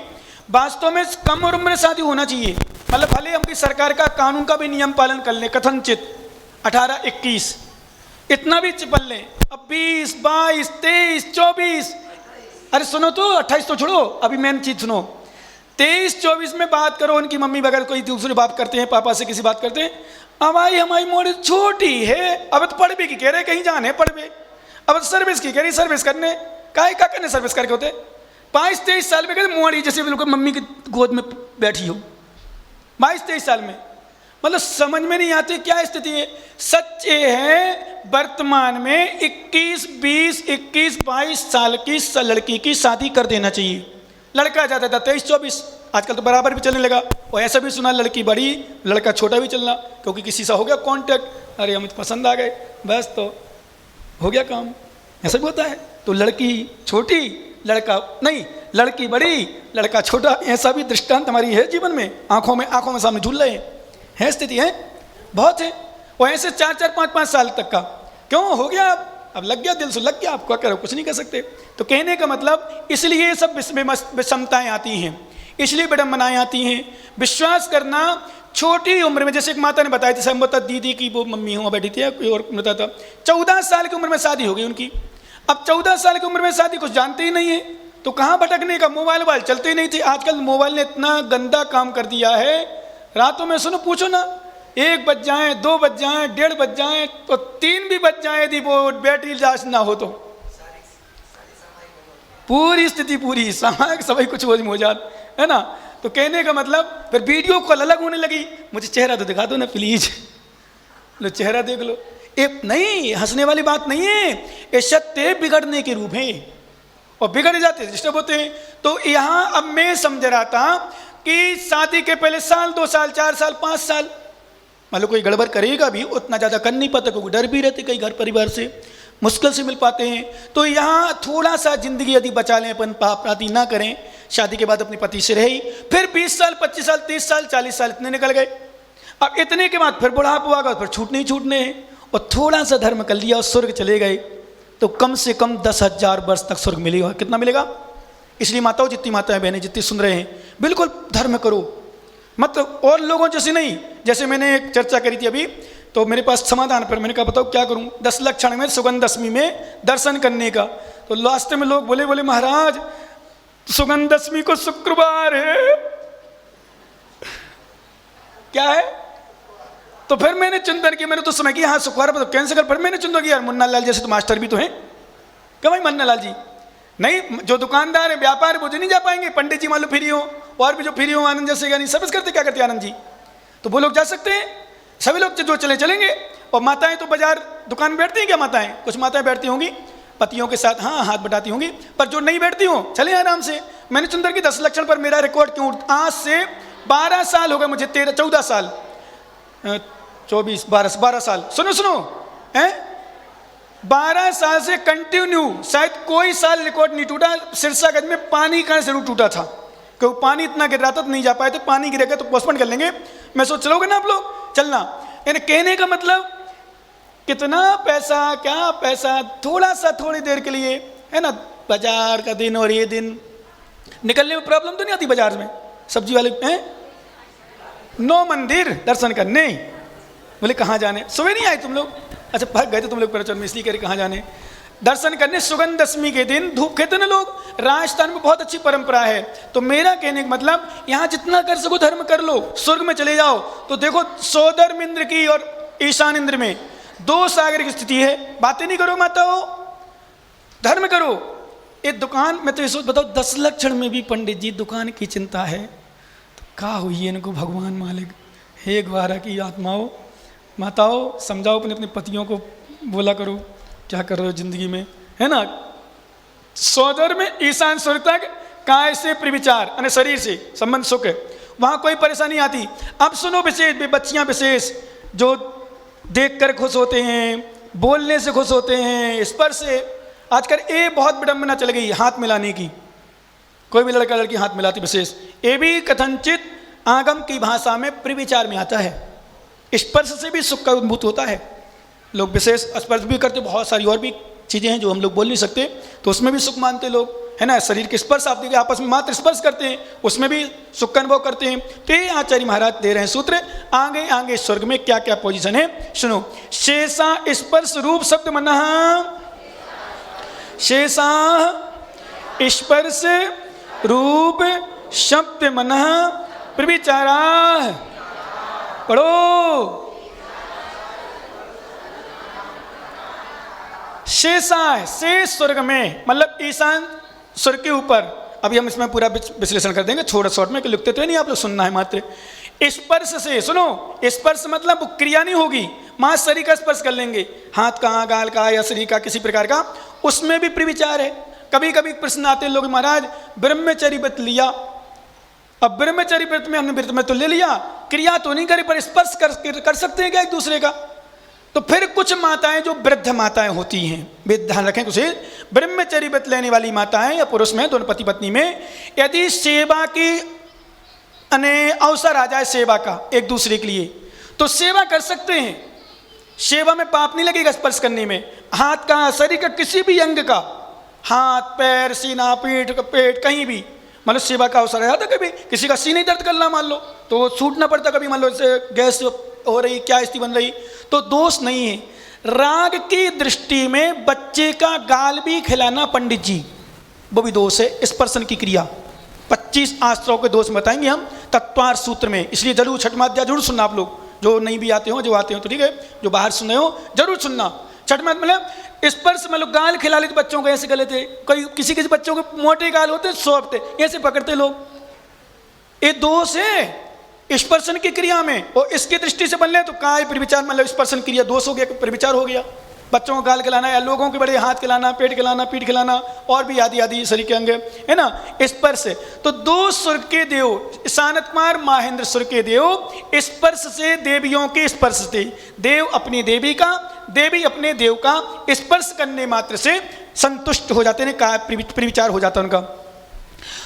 वास्तव में कम उम्र में शादी होना चाहिए। मतलब भले हमकी सरकार का कानून का भी नियम पालन कर लें, कथनचित 18-21 इतना भी चिपल लें। अब 20 22 23 24, अरे सुनो तो 28 तो छोड़ो, अभी मेन चीज सुनो। 23-24 में बात करो, उनकी मम्मी वगैरह कोई दूसरी बात करते हैं, पापा से किसी बात करते हैं, अब आई हमारी मोड़ी छोटी है, अब तो पढ़ भी की कह रहे, कहीं जाने पढ़ भी, अब सर्विस की कह रही, सर्विस करने का करने सर्विस करके होते 22-23 साल में कहते मोड़ी जैसे बिल्कुल मम्मी की गोद में बैठी हो। 22-23 साल में, मतलब समझ में नहीं आती क्या स्थिति है। सच ये है वर्तमान में 21 20 21 22 साल की लड़की की शादी कर देना चाहिए। लड़का जाता था 23-24, आजकल तो बराबर भी चलने लगा। और ऐसा भी सुना लड़की बड़ी लड़का छोटा भी चलना, क्योंकि किसी से हो गया कांटेक्ट, अरे हमें पसंद आ गए, बस तो हो गया काम, ऐसा भी होता है। तो लड़की छोटी लड़का नहीं, लड़की बड़ी लड़का छोटा, ऐसा भी दृष्टांत हमारी है जीवन में, आंखों में सामने झूल रहे हैं स्थिति है, बहुत है। और ऐसे 4-4 5-5 साल तक का क्यों हो गया? अब लग गया, दिल से लग गया, आपको करो कुछ नहीं कर सकते। तो कहने का मतलब इसलिए ये सब विषमताएं आती हैं, इसलिए विडंबनाएं आती हैं। विश्वास करना छोटी उम्र में, जैसे एक माता ने बताया थी, संभवतः दीदी की वो मम्मी हुआ बैठी थी, कोई और बताया था, 14 साल की उम्र में शादी हो गई उनकी। अब 14 साल की उम्र में शादी, कुछ जानते ही नहीं है तो कहाँ भटकने का, मोबाइल चलते ही नहीं थे। आजकल मोबाइल ने इतना गंदा काम कर दिया है, रातों में सुनो पूछो ना, 1 बज जाए 2 बज जाए 1:30 बज जाए तो 3 भी बज जाए, यदि वो बैटरी चार्ज ना हो तो पूरी स्थिति, पूरी सामाजिक सभी कुछ हो जात है ना। तो कहने का मतलब फिर वीडियो कॉल अलग होने लगी, मुझे चेहरा तो दिखा दो ना प्लीज, लो चेहरा देख लो। नहीं, हंसने वाली बात नहीं है, ये सत्य बिगड़ने के रूप है और बिगड़ जाते डिस्टर्ब होते हैं। तो यहाँ अब मैं समझ रहा था कि शादी के पहले साल 2 साल 4 साल 5 साल, मतलब कोई गड़बड़ करेगा भी उतना ज़्यादा कर नहीं पाता, क्योंकि डर भी रहते, कई घर परिवार से मुश्किल से मिल पाते हैं। तो यहाँ थोड़ा सा जिंदगी यदि बचा लें, अपन पाप आदि ना करें, शादी के बाद अपने पति से रही, फिर 20 साल 25 साल 30 साल 40 साल इतने निकल गए। अब इतने के बाद फिर बुढ़ापा आ गया, फिर छूटने हैं, और थोड़ा सा धर्म कर लिया और स्वर्ग चले गए, तो कम से कम 10,000 वर्ष तक स्वर्ग मिलेगा। कितना मिलेगा? इसलिए माताओं, जितनी माताएं बहनें जितनी सुन रहे हैं, बिल्कुल धर्म करो, मतलब और लोगों जैसे नहीं। जैसे मैंने एक चर्चा करी थी अभी, तो मेरे पास समाधान पर, मैंने कहा बताओ क्या करूं, 10 लक्षण में सुगंध दशमी में दर्शन करने का। तो लास्ट में लोग बोले महाराज सुगंध दशमी को शुक्रवार है, क्या है? तो फिर मैंने चिंतन किया, मैंने तो समय किया हाँ शुक्रवार पर तो कैंसिल कर। फिर मैंने चिंतन किया यार मुन्ना लाल जैसे तो मास्टर भी तो हैं, क्या भाई मुन्ना लाल जी नहीं, जो दुकानदार है व्यापार है वो जो नहीं जा पाएंगे, पंडित जी मान लो फ्री हो, और भी जो फ्री हो आनंद जैसे नहीं सर्विस करते, क्या करते आनंद जी, तो वो लोग जा सकते हैं, सभी लोग जो चलेंगे। और माताएं तो बाजार दुकान बैठती हैं क्या? माताएं, कुछ माताएं बैठती होंगी पतियों के साथ, हाँ हाथ बटाती होंगी, पर जो नहीं बैठती हो चले आराम से। मैंने चिंतन की 10 लक्षण पर मेरा रिकॉर्ड क्यों, आज से 12 साल हो गए मुझे, 14 साल 24 12 साल, सुनो हैं, 12 साल से कंटिन्यू, शायद कोई साल रिकॉर्ड नहीं टूटा। सिरसागंज में पानी का जरूर टूटा था, क्योंकि पानी इतना गिर रहा था तो नहीं जा पाए थे, पानी गिरेगा तो पोस्टपोन कर लेंगे। मैं सोच चलोगे ना आप लोग चलना। यानी कहने का मतलब कितना पैसा, क्या पैसा, थोड़ा सा थोड़ी देर के लिए है ना, बाजार का दिन और ये दिन निकलने में प्रॉब्लम तो नहीं आती बाजार में, सब्जी वाले हैं 9 मंदिर दर्शन करने, बोले कहाँ जाने, सुबह नहीं आए तुम लोग? अच्छा भाग गए थे तुम लोग प्रवचन में, इसलिए कह रहे कहाँ जाने? दर्शन करने सुगंध दशमी के दिन धूप कहते ना लोग, राजस्थान में बहुत अच्छी परंपरा है। तो मेरा कहने का मतलब यहाँ जितना कर सको धर्म कर लो, स्वर्ग में चले जाओ। तो देखो सौधर्म इंद्र की और ईशान इंद्र में 2 सागर की स्थिति है। बातें नहीं करो माताओं, धर्म करो। ये दुकान में तो ये सोच बताओ 10 लक्षण में भी पंडित जी दुकान की चिंता है, तो क्या हुई है इनको भगवान मालिक। हे ग्वारा की आत्माओं, माताओं समझाओ अपने अपने पतियों को, बोला करो क्या कर रहे हो जिंदगी में, है ना। सौदर में ईशान स्वर्ग तक काय से प्रविचार यानी शरीर से संबंध सुख है, वहां कोई परेशानी आती। अब सुनो विशेष, बच्चियां विशेष जो देखकर खुश होते हैं, बोलने से खुश होते हैं, स्पर्श से। आजकल ये बहुत विडंबना चल गई हाथ मिलाने की, कोई भी लड़का लड़की हाथ मिलाती विशेष। ये भी कथनचित आगम की भाषा में प्रविचार में आता है। स्पर्श से भी सुख का उद्भूत होता है, लोग विशेष स्पर्श भी करते। बहुत सारी और भी चीज़ें हैं जो हम लोग बोल नहीं सकते, तो उसमें भी सुख मानते लोग, है ना। शरीर के स्पर्श आप देखिए, आपस में मात्र स्पर्श करते हैं, उसमें भी सुख का अनुभव करते हैं। तो ये आचार्य महाराज दे रहे हैं सूत्र। आगे आगे स्वर्ग में क्या क्या पोजीशन है सुनो। शेषा स्पर्श रूप शब्द मनः, शेषा स्पर्श रूप शब्द मनः प्रविचारा। पढ़ो। शेषा शेष स्वर्ग में मतलब ईशान स्वर्ग के ऊपर। अभी हम इसमें पूरा विश्लेषण कर देंगे छोटा शॉर्ट में, कि लिखते तो नहीं, आप लोग सुनना है मात्र। स्पर्श से सुनो, स्पर्श मतलब क्रिया नहीं होगी, मां शरीर का स्पर्श कर लेंगे, हाथ का, गाल का या शरीर का किसी प्रकार का, उसमें भी प्रविचार है। कभी कभी प्रश्न आते लोग, महाराज ब्रह्मचर्य व्रत लिया, अब ब्रह्मचर्य व्रत में हमने व्रत में तो ले लिया, क्रिया तो नहीं करे, पर स्पर्श कर सकते हैं क्या एक दूसरे का? तो फिर कुछ माताएं जो वृद्ध माताएं होती हैं, वे ध्यान रखें, कुछ ब्रह्मचर्य व्रत लेने वाली माताएं या पुरुष में, दोनों पति पत्नी में, यदि सेवा की अवसर आ जाए सेवा का एक दूसरे के लिए, तो सेवा कर सकते हैं। सेवा में पाप नहीं लगेगा स्पर्श करने में। हाथ का, शरीर का किसी भी अंग का, हाथ पैर सीना पीठ पेट कहीं भी, मतलब सेवा का अवसर आया था। कभी किसी का सीने दर्द करना मान लो तो छूटना पड़ता, कभी मान लो गैस हो रही, क्या स्थिति बन रही, तो दोष नहीं है। राग की दृष्टि में बच्चे का गाल भी खिलाना पंडित जी, वो भी दोष है। स्पर्शन की क्रिया 25 आश्रयों के दोष बताएंगे हम तत्वार सूत्र में, इसलिए जरूर छठ माध्याय जरूर सुनना। आप लोग जो नहीं भी आते हो, जो आते हो तो ठीक है, जो बाहर सुने हो जरूर सुनना। छठ माध्याय मतलब स्पर्श, मतलब गाल खिला लेते बच्चों को, ऐसे गले थे, कोई किसी किसी बच्चों के मोटे गाल होते सौंपते, ऐसे पकड़ते लोग, ये दोष है स्पर्शन की क्रिया में। और इसकी दृष्टि से बन ले तो काय प्रविचार, मतलब स्पर्शन क्रिया दोष हो गया, प्रविचार हो गया। बच्चों को गाल खिलाना या लोगों के बड़े हाथ खिलाना, पेट खिलाना, पीठ खिलाना, और भी आदि आदि शरीर के अंग, है ना, स्पर्श। तो 2 स्वर्ग के देव, शानत कुमार महेंद्र स्वर्ग के देव स्पर्श से, देवियों के स्पर्श से, देव अपनी देवी का, देवी अपने देव का स्पर्श करने मात्र से संतुष्ट हो जाते हैं, काय प्रविचार हो जाता है उनका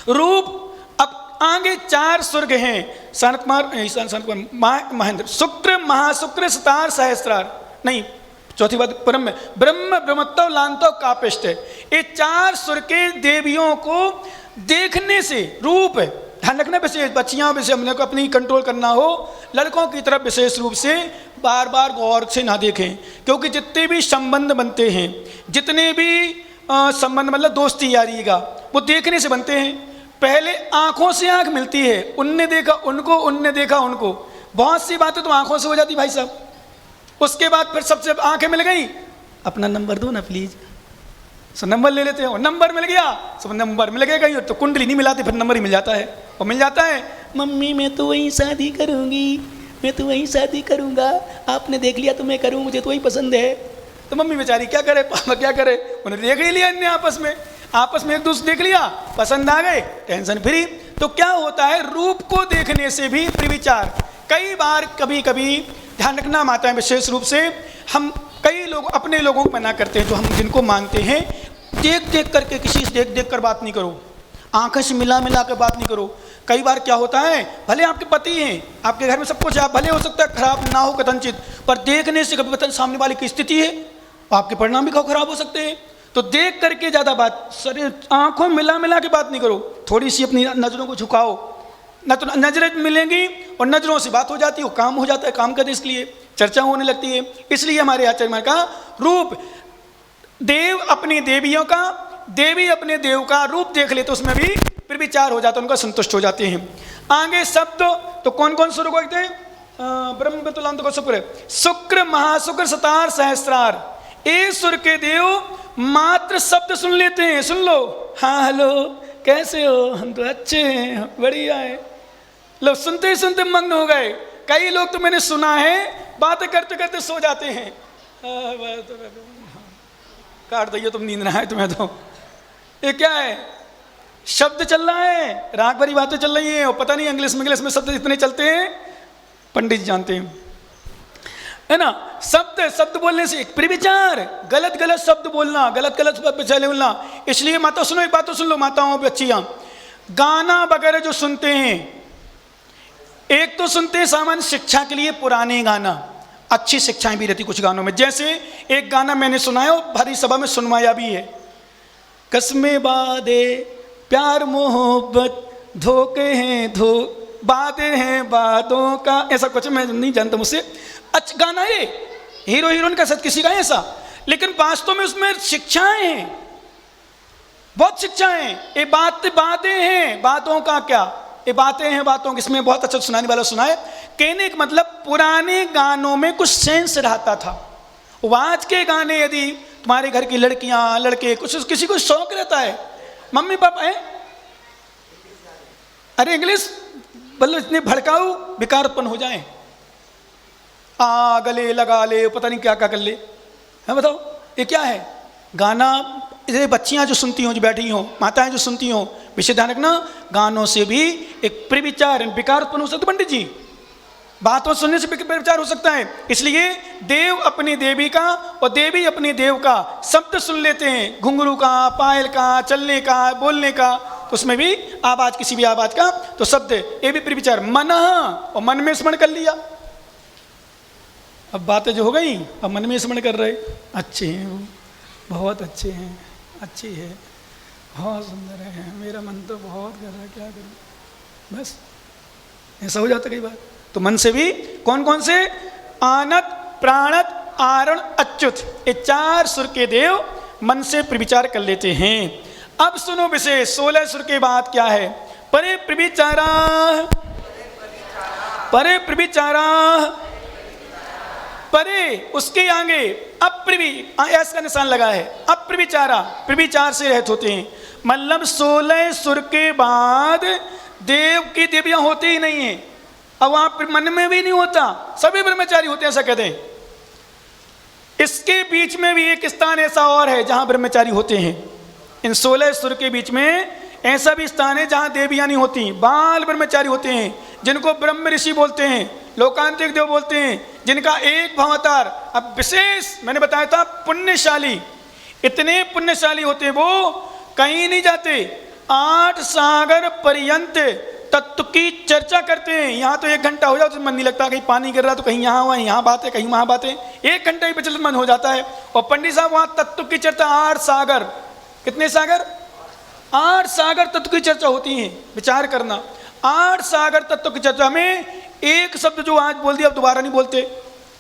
रूप। अब आगे 4 स्वर्ग हैं, शानत कुमार महेंद्र, शुक्र महाशुक्र सतार सहस्त्रार, नहीं चौथी बात ब्रह्म, ब्रह्म ब्रह्मत्व लांतो कापिष्ट। ये 4 स्वर्ग के देवियों को देखने से रूप है, ध्यान रखना विशेष, बच्चियां विशेष हमने को अपनी कंट्रोल करना हो, लड़कों की तरफ विशेष रूप से बार बार गौर से ना देखें, क्योंकि जितने भी संबंध बनते हैं, जितने भी संबंध मतलब दोस्ती यारीगा, वो देखने से बनते हैं। पहले आंखों से आंख मिलती है, उनने देखा उनको, उनने देखा उनको, बहुत सी बातें तो आंखों से हो जाती भाई साहब। उसके बाद फिर सबसे आंखें मिल गई, अपना नंबर दो ना प्लीज, सो नंबर ले लेते हो, नंबर मिल गया, सब नंबर मिल गया, कहीं तो कुंडली नहीं मिलाती, फिर नंबर ही मिल जाता है। और मिल जाता है, मम्मी मैं तो वही शादी करूंगी, मैं तो वही शादी करूंगा, आपने देख लिया तो मैं करूँ, मुझे तो वही पसंद है। तो मम्मी बेचारी क्या करे, पापा क्या करे, उन्हें देख ही लिया इनने आपस में एक दूसरे देख लिया, पसंद आ गए, टेंशन फ्री। तो क्या होता है, रूप को देखने से भी प्रविचार। कई बार कभी कभी ध्यान रखना माताएं विशेष रूप से, हम कई लोग अपने लोगों को मना करते हैं, जो हम जिनको मानते हैं, देख देख करके, किसी से देख देख कर बात नहीं करो, आंखें से मिला मिला कर बात नहीं करो। कई बार क्या होता है, भले आपके पति हैं, आपके घर में सब कुछ, आप भले हो सकता है खराब ना हो कथनचित, पर देखने से कभी पता सामने वाले की स्थिति है, आपके परिणाम भी खराब हो सकते हैं। तो देख करके ज़्यादा बात, शरीर आंखों मिला मिला के बात नहीं करो, थोड़ी सी अपनी नज़रों को झुकाओ, न तो नजरें मिलेंगी और नजरों से बात हो जाती है, वो काम हो जाता है, काम करे इसके लिए चर्चा होने लगती है। इसलिए हमारे आचार्य महाराज का रूप, देव अपनी देवियों का, देवी अपने देव का रूप देख ले तो उसमें भी फिर विचार हो जाता है, उनका संतुष्ट हो जाते हैं। आगे शब्द तो कौन कौन शुरू करते हैं? ब्रह्म तुलांत को शुक्र, शुक्र महाशुक्र सतार सहस्रार। एक सुर के देव मात्र शब्द सुन लेते हैं, सुन लो, हाँ हेलो कैसे हो, हम तो अच्छे हैं, बढ़िया है। लोग सुनते ही सुनते मग्न हो गए। कई लोग तो मैंने सुना है बातें करते करते सो जाते हैं। काट दो, तुम नींद ना आए तुम्हें तो। ये क्या है? शब्द चल रहा है, राग भरी बातें चल रही हैं और पता नहीं इंग्लिश में शब्द इतने चलते हैं, पंडित जानते हैं, है ना। शब्द बोलने से एक विचार, गलत गलत शब्द बोलना, गलत गलत शब्द बोलना। इसलिए माता सुनो, एक बात तो सुन लो माताओं बच्चियां, गाना वगैरह जो सुनते हैं, एक तो सुनते हैं सामान्य शिक्षा के लिए पुराने गाना, अच्छी शिक्षाएं भी रहती कुछ गानों में। जैसे एक गाना मैंने सुना है और भरी सभा में सुनवाया भी है, कसमें वादे प्यार मोहब्बत धोखे हैं बातें हैं बातों का, ऐसा कुछ मैं नहीं जानता, मुझसे अच्छा गाना है, हीरो हीरोइन का साथ किसी का है ऐसा, लेकिन वास्तव में उसमें शिक्षाएं हैं, बहुत शिक्षाएं। ये बातें हैं बातों का क्या, ये बातें हैं बातों, इसमें बहुत अच्छा सुनाने वाला सुनाए। कहने का मतलब पुराने गानों में कुछ सेंस रहता था। आज के गाने यदि तुम्हारे घर की लड़कियां लड़के कुछ किसी को शौक रहता है, मम्मी पापा है, अरे इंग्लिश मतलब इतने भड़काऊ बेकार उत्पन्न हो जाए, गले लगा ले, पता नहीं क्या क्या कर ले, है बताओ ये क्या है गाना। इधर बच्चियां जो सुनती हों, जो बैठी हों, माताएं जो सुनती हों, विषय ध्यान रखना, गानों से भी एक प्रविचार विकार उत्पन्न हो सकता है पंडित जी, बातों सुनने से विचार हो सकता है। इसलिए देव अपनी देवी का और देवी अपनी देव का शब्द सुन लेते हैं, घुंघरू का, पायल का, चलने का, बोलने का, तो उसमें भी आवाज, किसी भी आवाज का तो शब्द, ये भी प्रविचार। मन, और मन में स्मरण कर लिया। अब बातें जो हो गई, अब मन में स्मरण कर रहे, अच्छे हैं वो, बहुत अच्छे हैं, अच्छी है, बहुत सुंदर है, मेरा मन तो बहुत कर रहा है, क्या करूं, बस ऐसा हो जाता कई बार। तो मन से भी कौन कौन से? आनत, प्राणत, आरण, अच्युत, ये 4 सुर के देव मन से प्रविचार कर लेते हैं। अब सुनो विशेष, 16 सुर के बाद क्या है? परे प्रविचारा, परे प्रविचारा, परे उसके आगे अप्रवि, ऐस का निशान लगा है, अप्रविचारा, प्रविचार से रहित होते हैं। मतलब 16 सुर के बाद देव की देवियां होती ही नहीं है। अब वहां मन में भी नहीं होता, सभी ब्रह्मचारी होते हैं, ऐसा कहते हैं। इसके बीच में भी एक स्थान ऐसा और है जहां ब्रह्मचारी होते हैं। इन 16 सुर के बीच में ऐसा भी स्थान है जहां देवियां नहीं होती, बाल ब्रह्मचारी होते हैं, जिनको ब्रह्म ऋषि बोलते हैं, लोकांतिक देव बोलते हैं, जिनका एक भावावतार। अब विशेष मैंने बताया था पुण्यशाली, इतने पुण्यशाली होते हैं वो कहीं नहीं जाते, 8 सागर पर्यंत तत्व की चर्चा करते हैं। यहाँ तो 1 घंटा हो जाए तो मन नहीं लगता, कहीं पानी गिर रहा तो कहीं यहाँ हुआ, यहाँ बात है, कहीं वहाँ बात है, 1 घंटा ही प्रचलित मन हो जाता है। और पंडित साहब वहाँ तत्व की चर्चा 8 सागर, कितने सागर? 8 सागर तत्व की चर्चा होती है। विचार करना, 8 सागर तत्व की चर्चा में एक शब्द जो आज बोल दिया अब दोबारा नहीं बोलते,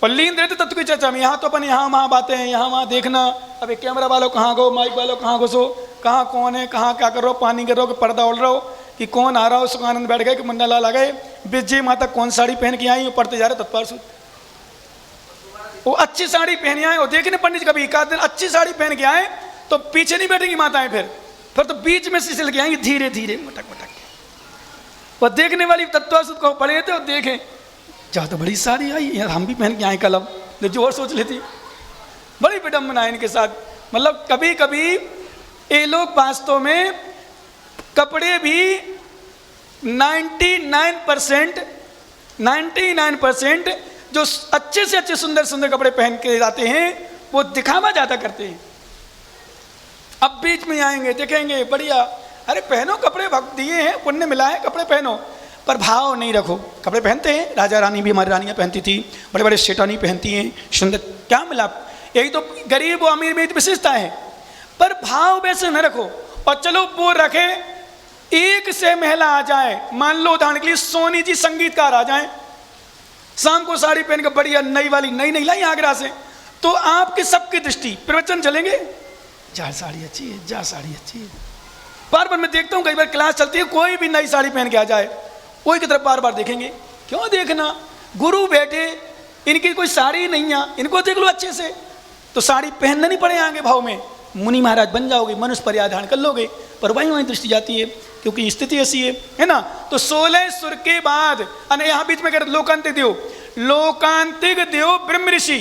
और लीन रहते तत्व की चर्चा में। यहाँ तो अपन यहाँ वहाँ बातें हैं, यहाँ वहाँ देखना, अब एक कैमरा वालों कहाँ गो, माइक वालों कहाँ घुसो, कहाँ कौन है, कहाँ क्या कर रहे हो, पानी गिर रहे हो कि पर्दा ओढ़ रहे हो, कि कौन आ रहा हो, सुखानंद बैठ गए कि मुन्ना लाल आ गए, विजय माता कौन साड़ी पहन के आई, पढ़ते जा रहे तत्पर सूत्र, वो अच्छी साड़ी पहन आए। और देखने पंडित कभी एक आध दिन अच्छी साड़ी पहन के आए तो पीछे नहीं बैठेंगी माताएं, फिर तो बीच में से लेके आएंगी धीरे धीरे मटक मटक के। और देखने वाली तत्व को पढ़े थे और देखें जा तो बड़ी साड़ी आई यार, हम भी पहन के आए कल, अब जो और सोच लेती। बड़ी विडम्बना है इनके साथ। मतलब कभी कभी ये लोग वास्तव में कपड़े भी 99% जो अच्छे से अच्छे सुंदर सुंदर कपड़े पहन के जाते हैं वो दिखावा ज़्यादा करते हैं। अब बीच में आएंगे देखेंगे बढ़िया, अरे पहनो कपड़े, भक्त दिए हैं, पुण्य मिला है, कपड़े पहनो, पर भाव नहीं रखो। कपड़े पहनते हैं, राजा रानी भी, हमारी रानियाँ पहनती थी, बड़े बड़े शेठानी पहनती हैं, सुंदर, क्या मिला? यही तो गरीब और अमीर में विशेषता है। पर भाव वैसे न रखो। और चलो वो रखे, एक से महिला आ जाए, मान लो उदाहरण के लिए सोनी जी संगीतकार आ जाए, शाम को साड़ी पहन कर बढ़िया नई वाली नई लाई आगरा से, तो आपकी सबकी दृष्टि प्रवचन चलेंगे, जा साड़ी अच्छी है, जा साड़ी अच्छी है। बार बार मैं देखता हूँ, कई बार क्लास चलती है, कोई भी नई साड़ी पहन के आ जाए, कोई की तरफ बार बार देखेंगे। क्यों देखना, गुरु बैठे, इनकी कोई साड़ी नहीं है, इनको देख लो अच्छे से। तो साड़ी पहनना नहीं पड़े आगे भाव में, मुनि महाराज बन जाओगे, मनुष्य पर्याय धारण कर लोगे, पर वहीं दृष्टि जाती है, क्योंकि स्थिति ऐसी है ना। तो 16 सुर के बाद, अने यहाँ बीच में कर लोकांतिक देव, लोकांतिक देव ब्रह्म ऋषि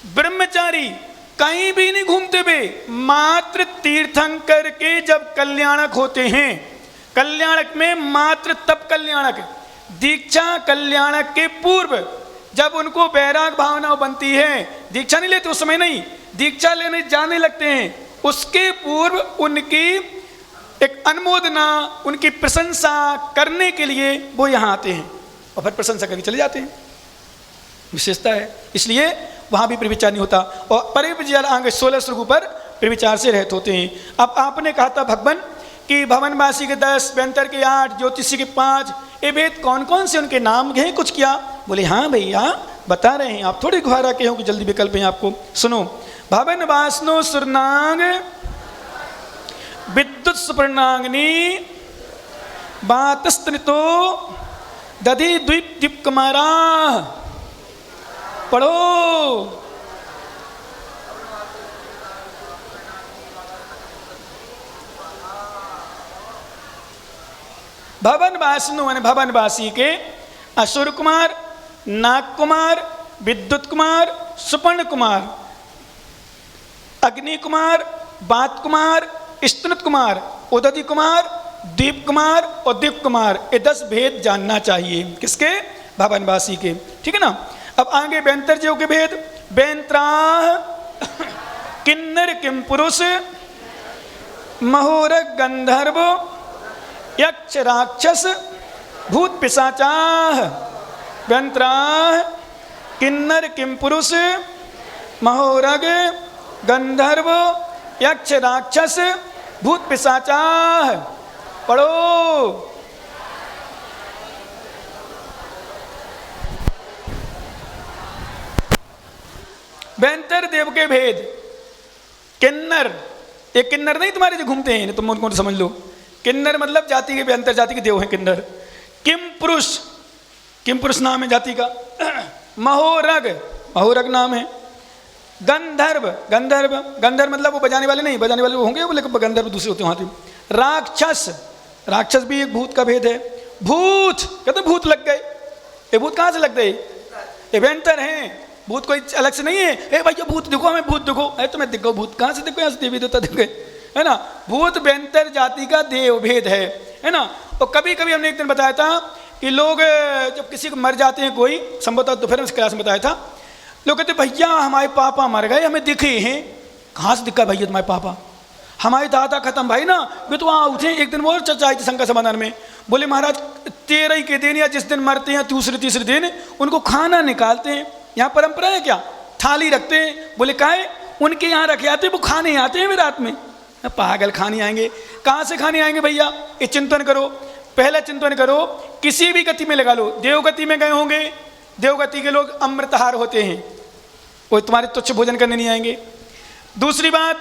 ब्रह्मचारी कहीं भी नहीं घूमते हुए, मात्र तीर्थंकर के जब कल्याणक होते हैं, कल्याणक में मात्र तब कल्याणक, दीक्षा कल्याणक के पूर्व जब उनको वैराग भावना बनती है, दीक्षा नहीं लेते उस समय नहीं, दीक्षा लेने जाने लगते हैं, उसके पूर्व उनकी एक अनुमोदना, उनकी प्रशंसा करने के लिए वो यहाँ आते हैं और फिर प्रशंसा करके चले जाते हैं। विशेषता है, इसलिए वहाँ भी प्रविचार नहीं होता। और परिविचार आगे 16 श्लोकों पर प्रविचार से रहते होते हैं। अब आपने कहा था भगवान कि भवनवासी के 10, व्यंतर के 8, ज्योतिषी के 5, ये वेद कौन कौन से उनके नाम हैं, कुछ किया? बोले हाँ भैया बता रहे हैं, आप थोड़ी गुहारा के हो कि जल्दी विकल्प हैं आपको। सुनो, भवन वासनो सुरनांग विद्युत सुपर्णांगनी बातस्त्रितो दधि द्वीप दीप कुमारा। पढ़ो। भवनवासिनो यानी भवनवासी के असुर कुमार, नाग कुमार, विद्युत कुमार, सुपर्ण कुमार, अग्नि कुमार, बात कुमार, स्तुत कुमार, उदधि कुमार, दीप कुमार और दीप कुमार, ये 10 भेद जानना चाहिए। किसके? भवनवासी के। ठीक है ना। अब आगे व्यंतर जीव के भेद, व्यंत्राह किन्नर किम पुरुष महोर गंधर्व यक्ष राक्षस भूत पिशाचाह। व्यंत्राह किन्नर किम पुरुष महोरग गंधर्व यक्ष राक्षस भूत पिशाचाह। पढ़ो। व्यंतर देव के भेद। किन्नर, ये किन्नर नहीं तुम्हारे जो घूमते हैं, तुम उनको समझ लो। किन्नर मतलब जाति के, व्यंतर जाति के देव हैं किन्नर। किम पुरुष, किम पुरुष नाम है जाति का। महोरग, महोरग नाम है। गंधर्व, गंधर्व, गंधर्व मतलब वो बजाने वाले नहीं, बजाने वाले वो होंगे, लेकिन गंधर्व दूसरे होते हैं वहां। राक्षस, राक्षस भी एक भूत का भेद है। भूत, कहते भूत लग गए, ये भूत कहाँ से लग गए? ये व्यंतर हैं, भूत कोई अलग से नहीं है। ए भाई भूत देखो, हमें भूत देखो, अरे तुम्हें देखो भूत कहाँ से देखो, यहाँ से देवी देवता देखो, है ना। भूत व्यंतर जाति का देव भेद है ना। और कभी कभी हमने एक दिन बताया था कि लोग जब किसी को मर जाते हैं कोई, संभवतः दोपहर में क्लास में बताया था, लोग कहते भैया हमारे पापा मर गए, हमें दिखे हैं। कहाँ से दिखा भैया तुम्हारे पापा? हमारे दादा खत्म भाई ना, वे तो वहाँ उठे। एक दिन वो चर्चा आई थी शंकर समाधान में, बोले महाराज 13 के दिन या जिस दिन मरते हैं दूसरे तीसरे दिन उनको खाना निकालते हैं। यहाँ परंपरा है क्या? थाली रखते हैं। बोले काहे? उनके यहाँ रखे आते हैं, वो खाने आते हैं वे रात में। पागल, खाने आएंगे? कहाँ से खाने आएंगे भैया? ये चिंतन करो, पहला चिंतन करो, किसी भी गति में लगा लो। देवगति में गए होंगे, देवगति के लोग अमृतहार होते हैं, वो तुम्हारे तुच्छ भोजन करने नहीं आएंगे। दूसरी बात,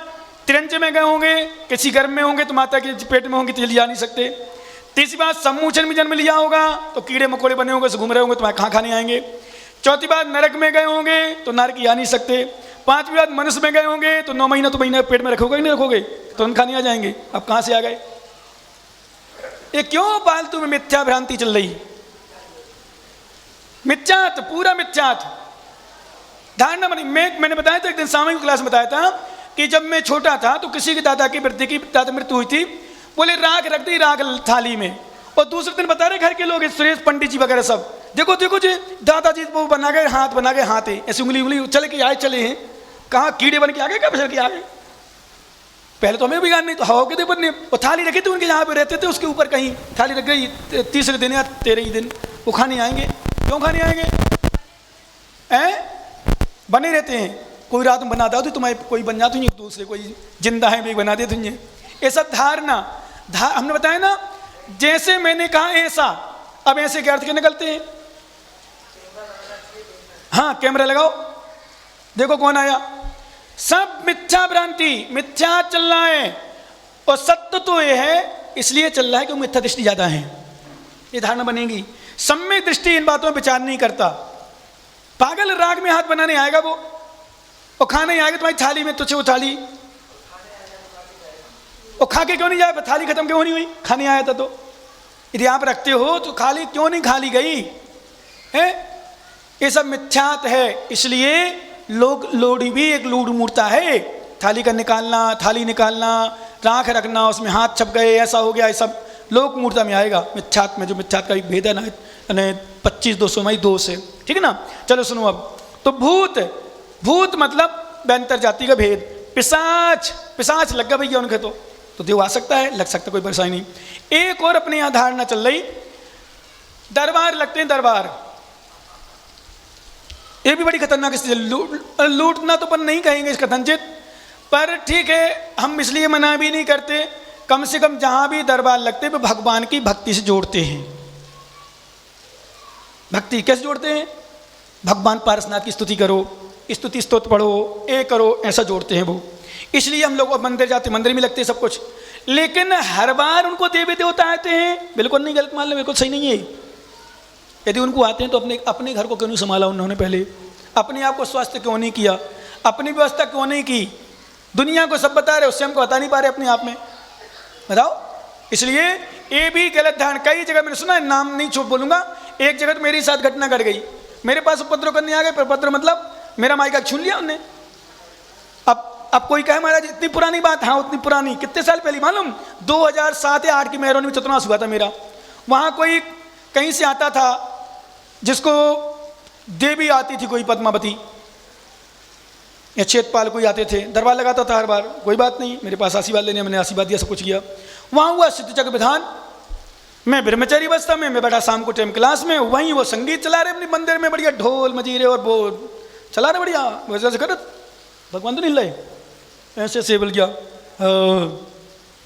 तिरंज में गए होंगे, किसी गर्भ में होंगे तो माता के पेट में होंगे तो जल्दी आ नहीं सकते। तीसरी बात, सम्मोचन में जन्म लिया होगा तो कीड़े मकोड़े बने होंगे, घूम रहे होंगे, तुम्हारे कहाँ खाने आएंगे। चौथी बात, नरक में गए होंगे तो नरक आ नहीं सकते। पांचवी बात, मनुष्य में गए होंगे तो 9 महीना तो महीना पेट में रखोगे नहीं रखोगे, तो हम खाने आ जाएंगे। अब कहाँ से आ गए? ये क्यों फालतू में मिथ्या भ्रांति चल रही? मिथ्यात, पूरा मिथ्यात धारणा बनी। मैंने बताया था एक दिन सामूहिक क्लास में बताया था कि जब मैं छोटा था तो किसी के दादा की मृत्यु हुई थी। बोले राख रख दी, राख थाली में। और दूसरे दिन बता रहे घर के लोग, सुरेश पंडित जी वगैरह सब, देखो देखो जी दादाजी वो बना गए हाथ, बना गए हाथ है, ऐसी उंगली उंगली चले के आए, चले हैं कहाँ कीड़े बन के आ गए, क्या बचल के आ गए। पहले तो हमें भी ज्ञान नहीं, तो हवा के देवर ने वो थाली रखी थी उनके, यहाँ पे रहते थे उसके ऊपर कहीं थाली रख गई। तीसरे दिन या 13 दिन वो खाने आएंगे। क्यों खाने आएंगे? बने रहते हैं। कोई रात में बनाता हो तो तुम्हारे कोई बन जाते हैं, दूसरे कोई जिंदा है भी बना देते हैं। ये सब धारणा हमने बताया ना, जैसे मैंने कहा ऐसा, अब ऐसे के अर्थ के निकलते हैं। हाँ कैमरा लगाओ, देखो कौन आया। सब मिथ्या भ्रांति, मिथ्या चल रहा है, और सत्य तो ये है इसलिए चल रहा है क्योंकि मिथ्या दृष्टि ज्यादा है। ये धारणा बनेगी। सम्यक दृष्टि इन बातों में विचार नहीं करता। पागल राग में हाथ बनाने आएगा वो, और खाने आएगा तुम्हारी थाली में, तुझे वो थाली, और खा के क्यों नहीं जाए? थाली खत्म क्यों नहीं हुई? खाने आया था तो। यदि आप रखते हो तो खाली क्यों नहीं खा ली गई है? ये सब मिथ्यात है। इसलिए लोग, लोड़ी भी एक लूढ़ मूर्ता है। थाली का निकालना, थाली निकालना, राख रखना, उसमें हाथ छप गए, ऐसा हो गया, ये सब लोक मूर्ता में आएगा। मिथ्यात में, जो मिथ्यात का एक भेद है ना, 25-200 में 2 से, ठीक है ना। चलो सुनो अब। तो भूत, भूत मतलब बैंतर जाति का भेद। पिशाच, पिशाच लग गया भैया उनके तो देव आ सकता है, लग सकता, कोई परेशानी नहीं। एक और अपने यहाँ धारणा चल रही, दरबार लगते हैं, दरबार, ये भी बड़ी खतरनाक स्थिति। लूटना तो अपन नहीं कहेंगे इसका धनजित, पर ठीक है, हम इसलिए मना भी नहीं करते, कम से कम जहां भी दरबार लगते हैं भगवान की भक्ति से जोड़ते हैं। भक्ति कैसे जोड़ते हैं? भगवान पारसनाथ की स्तुति करो, स्तुति स्तोत्र पढ़ो, ये करो, ऐसा जोड़ते हैं वो। इसलिए हम लोग अब मंदिर जाते, मंदिर में लगते हैं सब कुछ, लेकिन हर बार उनको देवी देवता आते हैं, बिल्कुल नहीं, गलत मान लो, बिल्कुल सही नहीं है। यदि उनको आते हैं तो अपने घर को क्यों नहीं संभाला उन्होंने? पहले अपने आप को स्वस्थ क्यों नहीं किया? अपनी व्यवस्था क्यों नहीं की? दुनिया को सब बता रहे, उससे हमको बता नहीं पा रहे अपने आप में, बताओ। इसलिए ये भी गलत ध्यान। कई जगह मैंने सुना, नाम नहीं छूट बोलूंगा, एक जगह तो मेरे साथ घटना घट गई। मेरे पास उपद्रव करने आ गए, प्रपत्र मतलब मेरा माइका छीन लिया उन्होंने। अब कोई कहे महाराज इतनी पुरानी बात, हाँ उतनी पुरानी, कितने साल पहले मालूम? 2007 या 8 की मेहरौनी में चतुर्मास हुआ था मेरा। वहाँ कोई कहीं से आता था जिसको देवी आती थी, कोई पद्मावती या क्षेत्रपाल कोई आते थे, दरबार लगाता था हर बार। कोई बात नहीं, मेरे पास आशीर्वाद लेने, मैंने आशीर्वाद दिया, सब कुछ किया। वहाँ हुआ सिद्धचक्र विधान, मैं ब्रह्मचारी अवस्था में, मैं बैठा शाम को टाइम क्लास में, वहीं वो संगीत चला रहे अपने मंदिर में, बढ़िया ढोल मजीरे और वो चला रहे बढ़िया, वैसे ऐसे कर, भगवान तो नहीं लाए, ऐसे से बोल गया,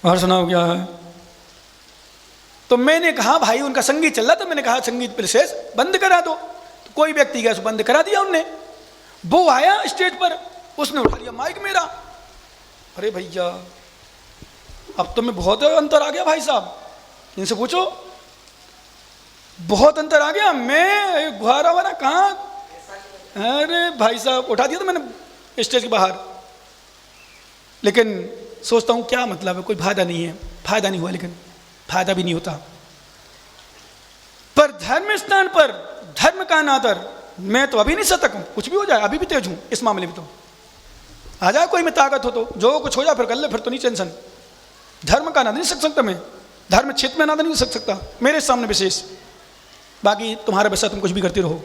और सुनाओ क्या है। तो मैंने कहा भाई उनका संगीत चल रहा था, मैंने कहा संगीत विशेष बंद करा दो। तो कोई व्यक्ति गया, बंद करा दिया उनने। वो आया स्टेज पर, उसने उठा लिया माइक मेरा। अरे भैया अब तो मैं बहुत अंतर आ गया भाई साहब, इनसे पूछो, बहुत अंतर आ गया। मैं गुहारा वारा कहाँ, अरे भाई साहब उठा दिया था मैंने स्टेज के बाहर। लेकिन सोचता हूँ क्या मतलब है, कोई फायदा नहीं है, फायदा नहीं हुआ, लेकिन फायदा भी नहीं होता। पर धर्म स्थान पर धर्म का अनादर, मैं तो अभी नहीं सतक हूँ, कुछ भी हो जाए, अभी भी तेज हूँ इस मामले में। तो आ जाए कोई में ताकत हो तो, जो कुछ हो जाए फिर कर ले, फिर तो नहीं टेंशन। धर्म का अनादर नहीं सक सकता मैं, धर्म क्षेत्र में अनादर नहीं सक सकता मेरे सामने विशेष। बाकी तुम्हारा वैसा तुम कुछ भी करते रहो।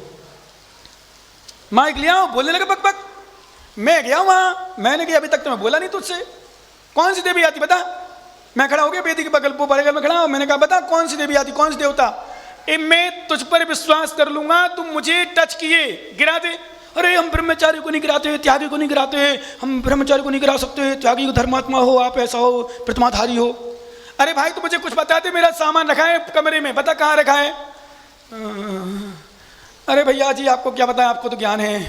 माइक लिया, बोलने लगा बक बक। मैं गया वहाँ, मैंने कहा अभी तक तो मैं बोला नहीं तुझसे, कौन सी देवी आती बता। मैं खड़ा हो गया वेदी के बगल बगल में खड़ा, मैंने कहा बता कौन सी देवी आती, कौन सी देवता। मैं तुझ पर विश्वास कर लूंगा, तुम मुझे टच किए गिरा दे। अरे हम ब्रह्मचारी को नहीं गिराते, त्यागी को नहीं गिराते, हम ब्रह्मचारी को नहीं गिरा सकते, त्यागी को धर्मात्मा हो, आप ऐसा हो, प्रतिमाधारी हो। अरे भाई तू मुझे कुछ बता दे, मेरा सामान रखा है कमरे में, बता कहाँ रखा है। अरे भैया जी आपको क्या बताएं, आपको तो ज्ञान है,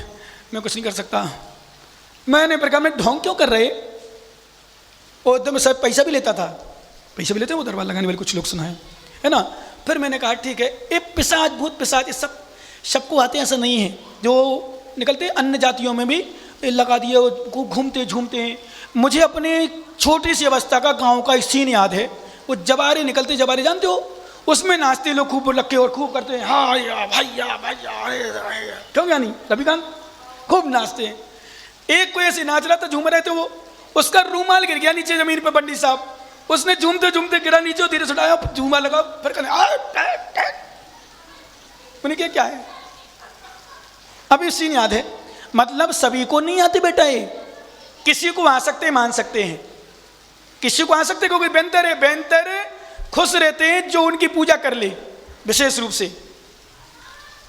मैं कुछ नहीं कर सकता। मैंने प्रकार में ढोंग क्यों कर रहे, वो एकदम सब पैसा भी लेता था, पैसा भी लेते हैं वो दरबार लगाने वाले, कुछ लोग सुना है ना। फिर मैंने कहा ठीक है, ये पिशाच भूत पिशाच ये सब सबको आते हैं, ऐसा नहीं है। जो निकलते अन्य जातियों में भी लगा दिए, वो घूमते झूमते हैं। मुझे अपने छोटी सी अवस्था का गांव का सीन याद है, वो जबारे निकलते, जबारे जानते हो, उसमें नाचते लोग खूब लक्के और खूब करते हैं, हाँ या भैया भैया, क्यों क्या नहीं रविकांत, खूब नाचते हैं। एक कोई ऐसे नाच रहा था, झूम रहे थे वो, उसका रूमाल गिर गया नीचे जमीन पे, पंडित साहब उसने झूमते झूमते गिरा नीचे, धीरे से उठाया, झूमा लगा, फिर कहने उन्हें क्या है। अभी सीन याद है। मतलब सभी को नहीं आते बेटा, ये किसी को आ सकते, मान सकते हैं, किसी को आ सकते, क्योंकि बेहतर है, बेहतर खुश रहते हैं जो उनकी पूजा कर ले विशेष रूप से।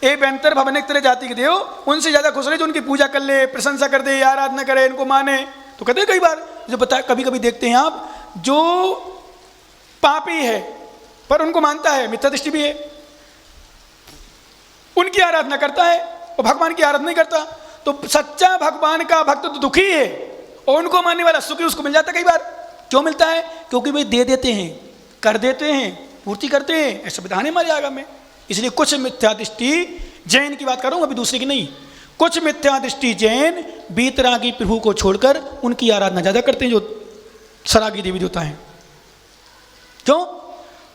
ए बेहतर भवन एक तरह जाति के देव, उनसे ज्यादा खुश रहे जो उनकी पूजा कर ले, प्रशंसा कर दे, आराधना करे, इनको माने। तो कहते हैं कई बार जो बता, कभी कभी देखते हैं आप, जो पापी है पर उनको मानता है, मिथ्या दृष्टि भी है, उनकी आराधना करता है, वो भगवान की आराधना नहीं करता। तो सच्चा भगवान का भक्त तो दुखी है और उनको मानने वाला सुखी उसको मिल जाता है। कई बार क्यों मिलता है? क्योंकि वे दे देते हैं, कर देते हैं, पूर्ति करते हैं, ऐसे विधान है हमारे आगम में। इसलिए कुछ मिथ्या दृष्टि जैन की बात कर रहा हूं, अभी दूसरे की नहीं। कुछ मिथ्या दृष्टि जैन बीतरागी प्रभु को छोड़कर उनकी आराधना ज्यादा करते हैं, जो सरागी देवी देवता है। क्यों?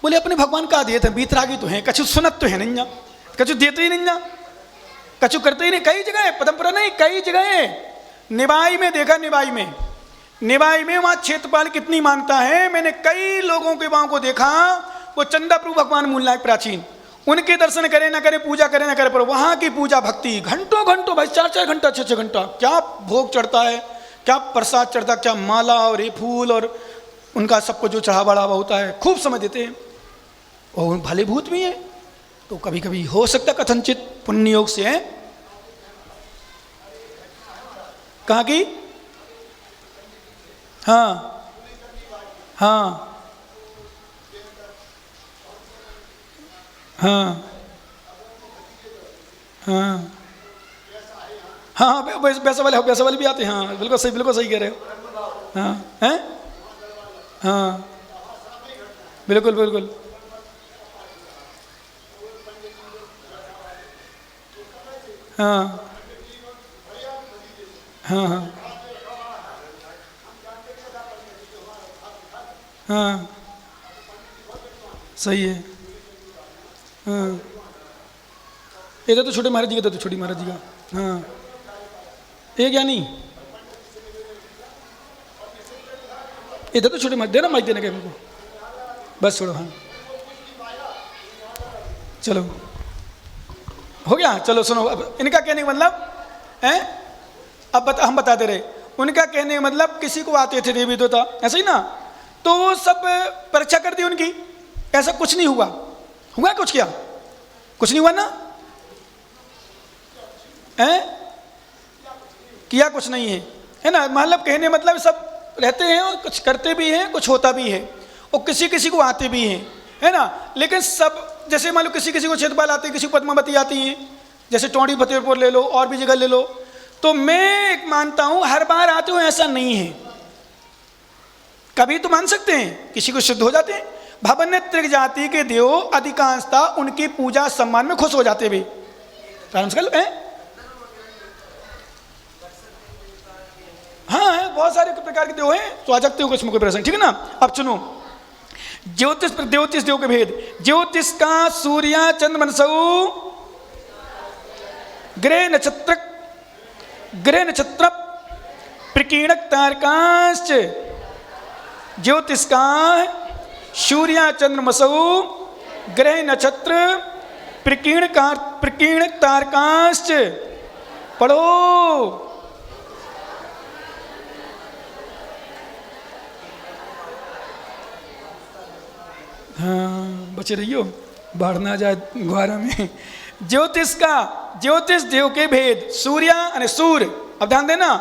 बोले अपने भगवान का देते हैं, बीतरागी तो हैं, कछु सुनत तो है नहीं जा, कछु देते ही नहीं जा, कछु करते ही नहीं। कई जगह पदमपुरा नहीं, कई जगह निवाई में देखा, निवाई में वहां क्षेत्रपाल कितनी मानता है। मैंने कई लोगों के वहां को देखा, वो चंदा प्रभु भगवान मूलनायक प्राचीन, उनके दर्शन करे ना करे, पूजा करे ना करे, पर वहां की पूजा भक्ति घंटों घंटों भाई, 4-4 घंटा 6-6 घंटा क्या भोग चढ़ता है, क्या प्रसाद चढ़ता, क्या माला और ये फूल और उनका सबको जो चढ़ा बढ़ावा होता है, खूब समय देते हैं। और भले भूत भी हैं, तो कभी कभी हो सकता कथनचित पुण्य योग से है। कहाँ की? हाँ हाँ हाँ हाँ हाँ, पैसा वाले भी आते हैं। हाँ बिल्कुल सही कह रहे हो। हाँ हैं, हाँ बिल्कुल हाँ हाँ हाँ हाँ सही है। हाँ इधर तो छोटे महाराज जी का, तो छोटी महाराज जी का। हाँ एक या नहीं, इधर तो छोटे महाराज देना, माइक देना क्या मेरे को, बस छोड़ो। हाँ चलो हो गया। चलो सुनो, अब इनका कहने का मतलब है, अब हम बता दे रहे। उनका कहने का मतलब किसी को आते थे देवी देवता ऐसे ही ना, तो वो सब परीक्षा कर दी उनकी, ऐसा कुछ नहीं हुआ। हुआ कुछ? क्या कुछ नहीं हुआ ना? है किया कुछ नहीं है ना। मतलब कहने मतलब सब रहते हैं और कुछ करते भी हैं, कुछ होता भी है, और किसी किसी को आते भी हैं, है ना। लेकिन सब जैसे मान लो किसी किसी को क्षेत्रपाल आते हैं, किसी को पद्मावती आती है, जैसे टोंडी फतेहपुर ले लो और भी जगह ले लो। तो मैं एक मानता हूं हर बार आते हो ऐसा नहीं है, कभी तो मान सकते हैं किसी को सिद्ध हो जाते हैं। भवन त्रिक जाति के देव अधिकांशता उनकी पूजा सम्मान में खुश हो जाते भी। हाँ है, बहुत सारे प्रकार के देव हैं, तो आ सकते हो कुछ में कोई प्रश्न, ठीक है ना। अब सुनो, ज्योतिष देव के भेद। ज्योतिष का सूर्य चंद्र मनसौ ग्रह नक्षत्र प्रकीर्णक तारकांश। ज्योतिष का सूर्य चंद्र मसौ ग्रह नक्षत्र प्रकीर्ण तारकांश। पढ़ो। हाँ बचे रहियो, बाढ़ ना जाए गुहारा में। ज्योतिष का, ज्योतिष देव के भेद। सूर्य यानी सूर्य, अब ध्यान देना,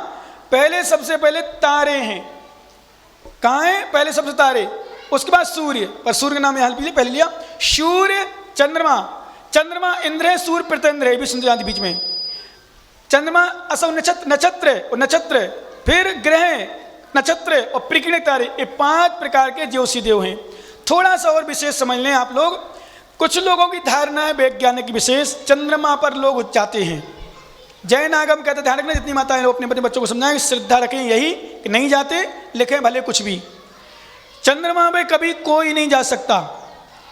पहले सबसे पहले तारे हैं। कहाँ है? पहले सबसे तारे, उसके बाद सूर्य, पर सूर्य का नाम यहाँ पहले लिया। सूर्य चंद्रमा, चंद्रमा इंद्र है, सूर्य प्रत्यंद्र है, विष्णु जानती बीच में। चंद्रमा असौ नक्षत्र और नक्षत्र, फिर ग्रह नक्षत्र और प्रकीर्ण तारे, ये 5 प्रकार के ज्योतिषी देव हैं। थोड़ा सा और विशेष समझ लें आप लोग। कुछ लोगों की धारणा है वैज्ञानिक विशेष, चंद्रमा पर लोग जाते हैं। जैन आगम कहते ध्यान रखना, जितनी माताएं अपने अपने बच्चों को समझाएं, श्रद्धा रखें यही कि नहीं जाते, लिखें भले कुछ भी। चंद्रमा पे कभी कोई नहीं जा सकता,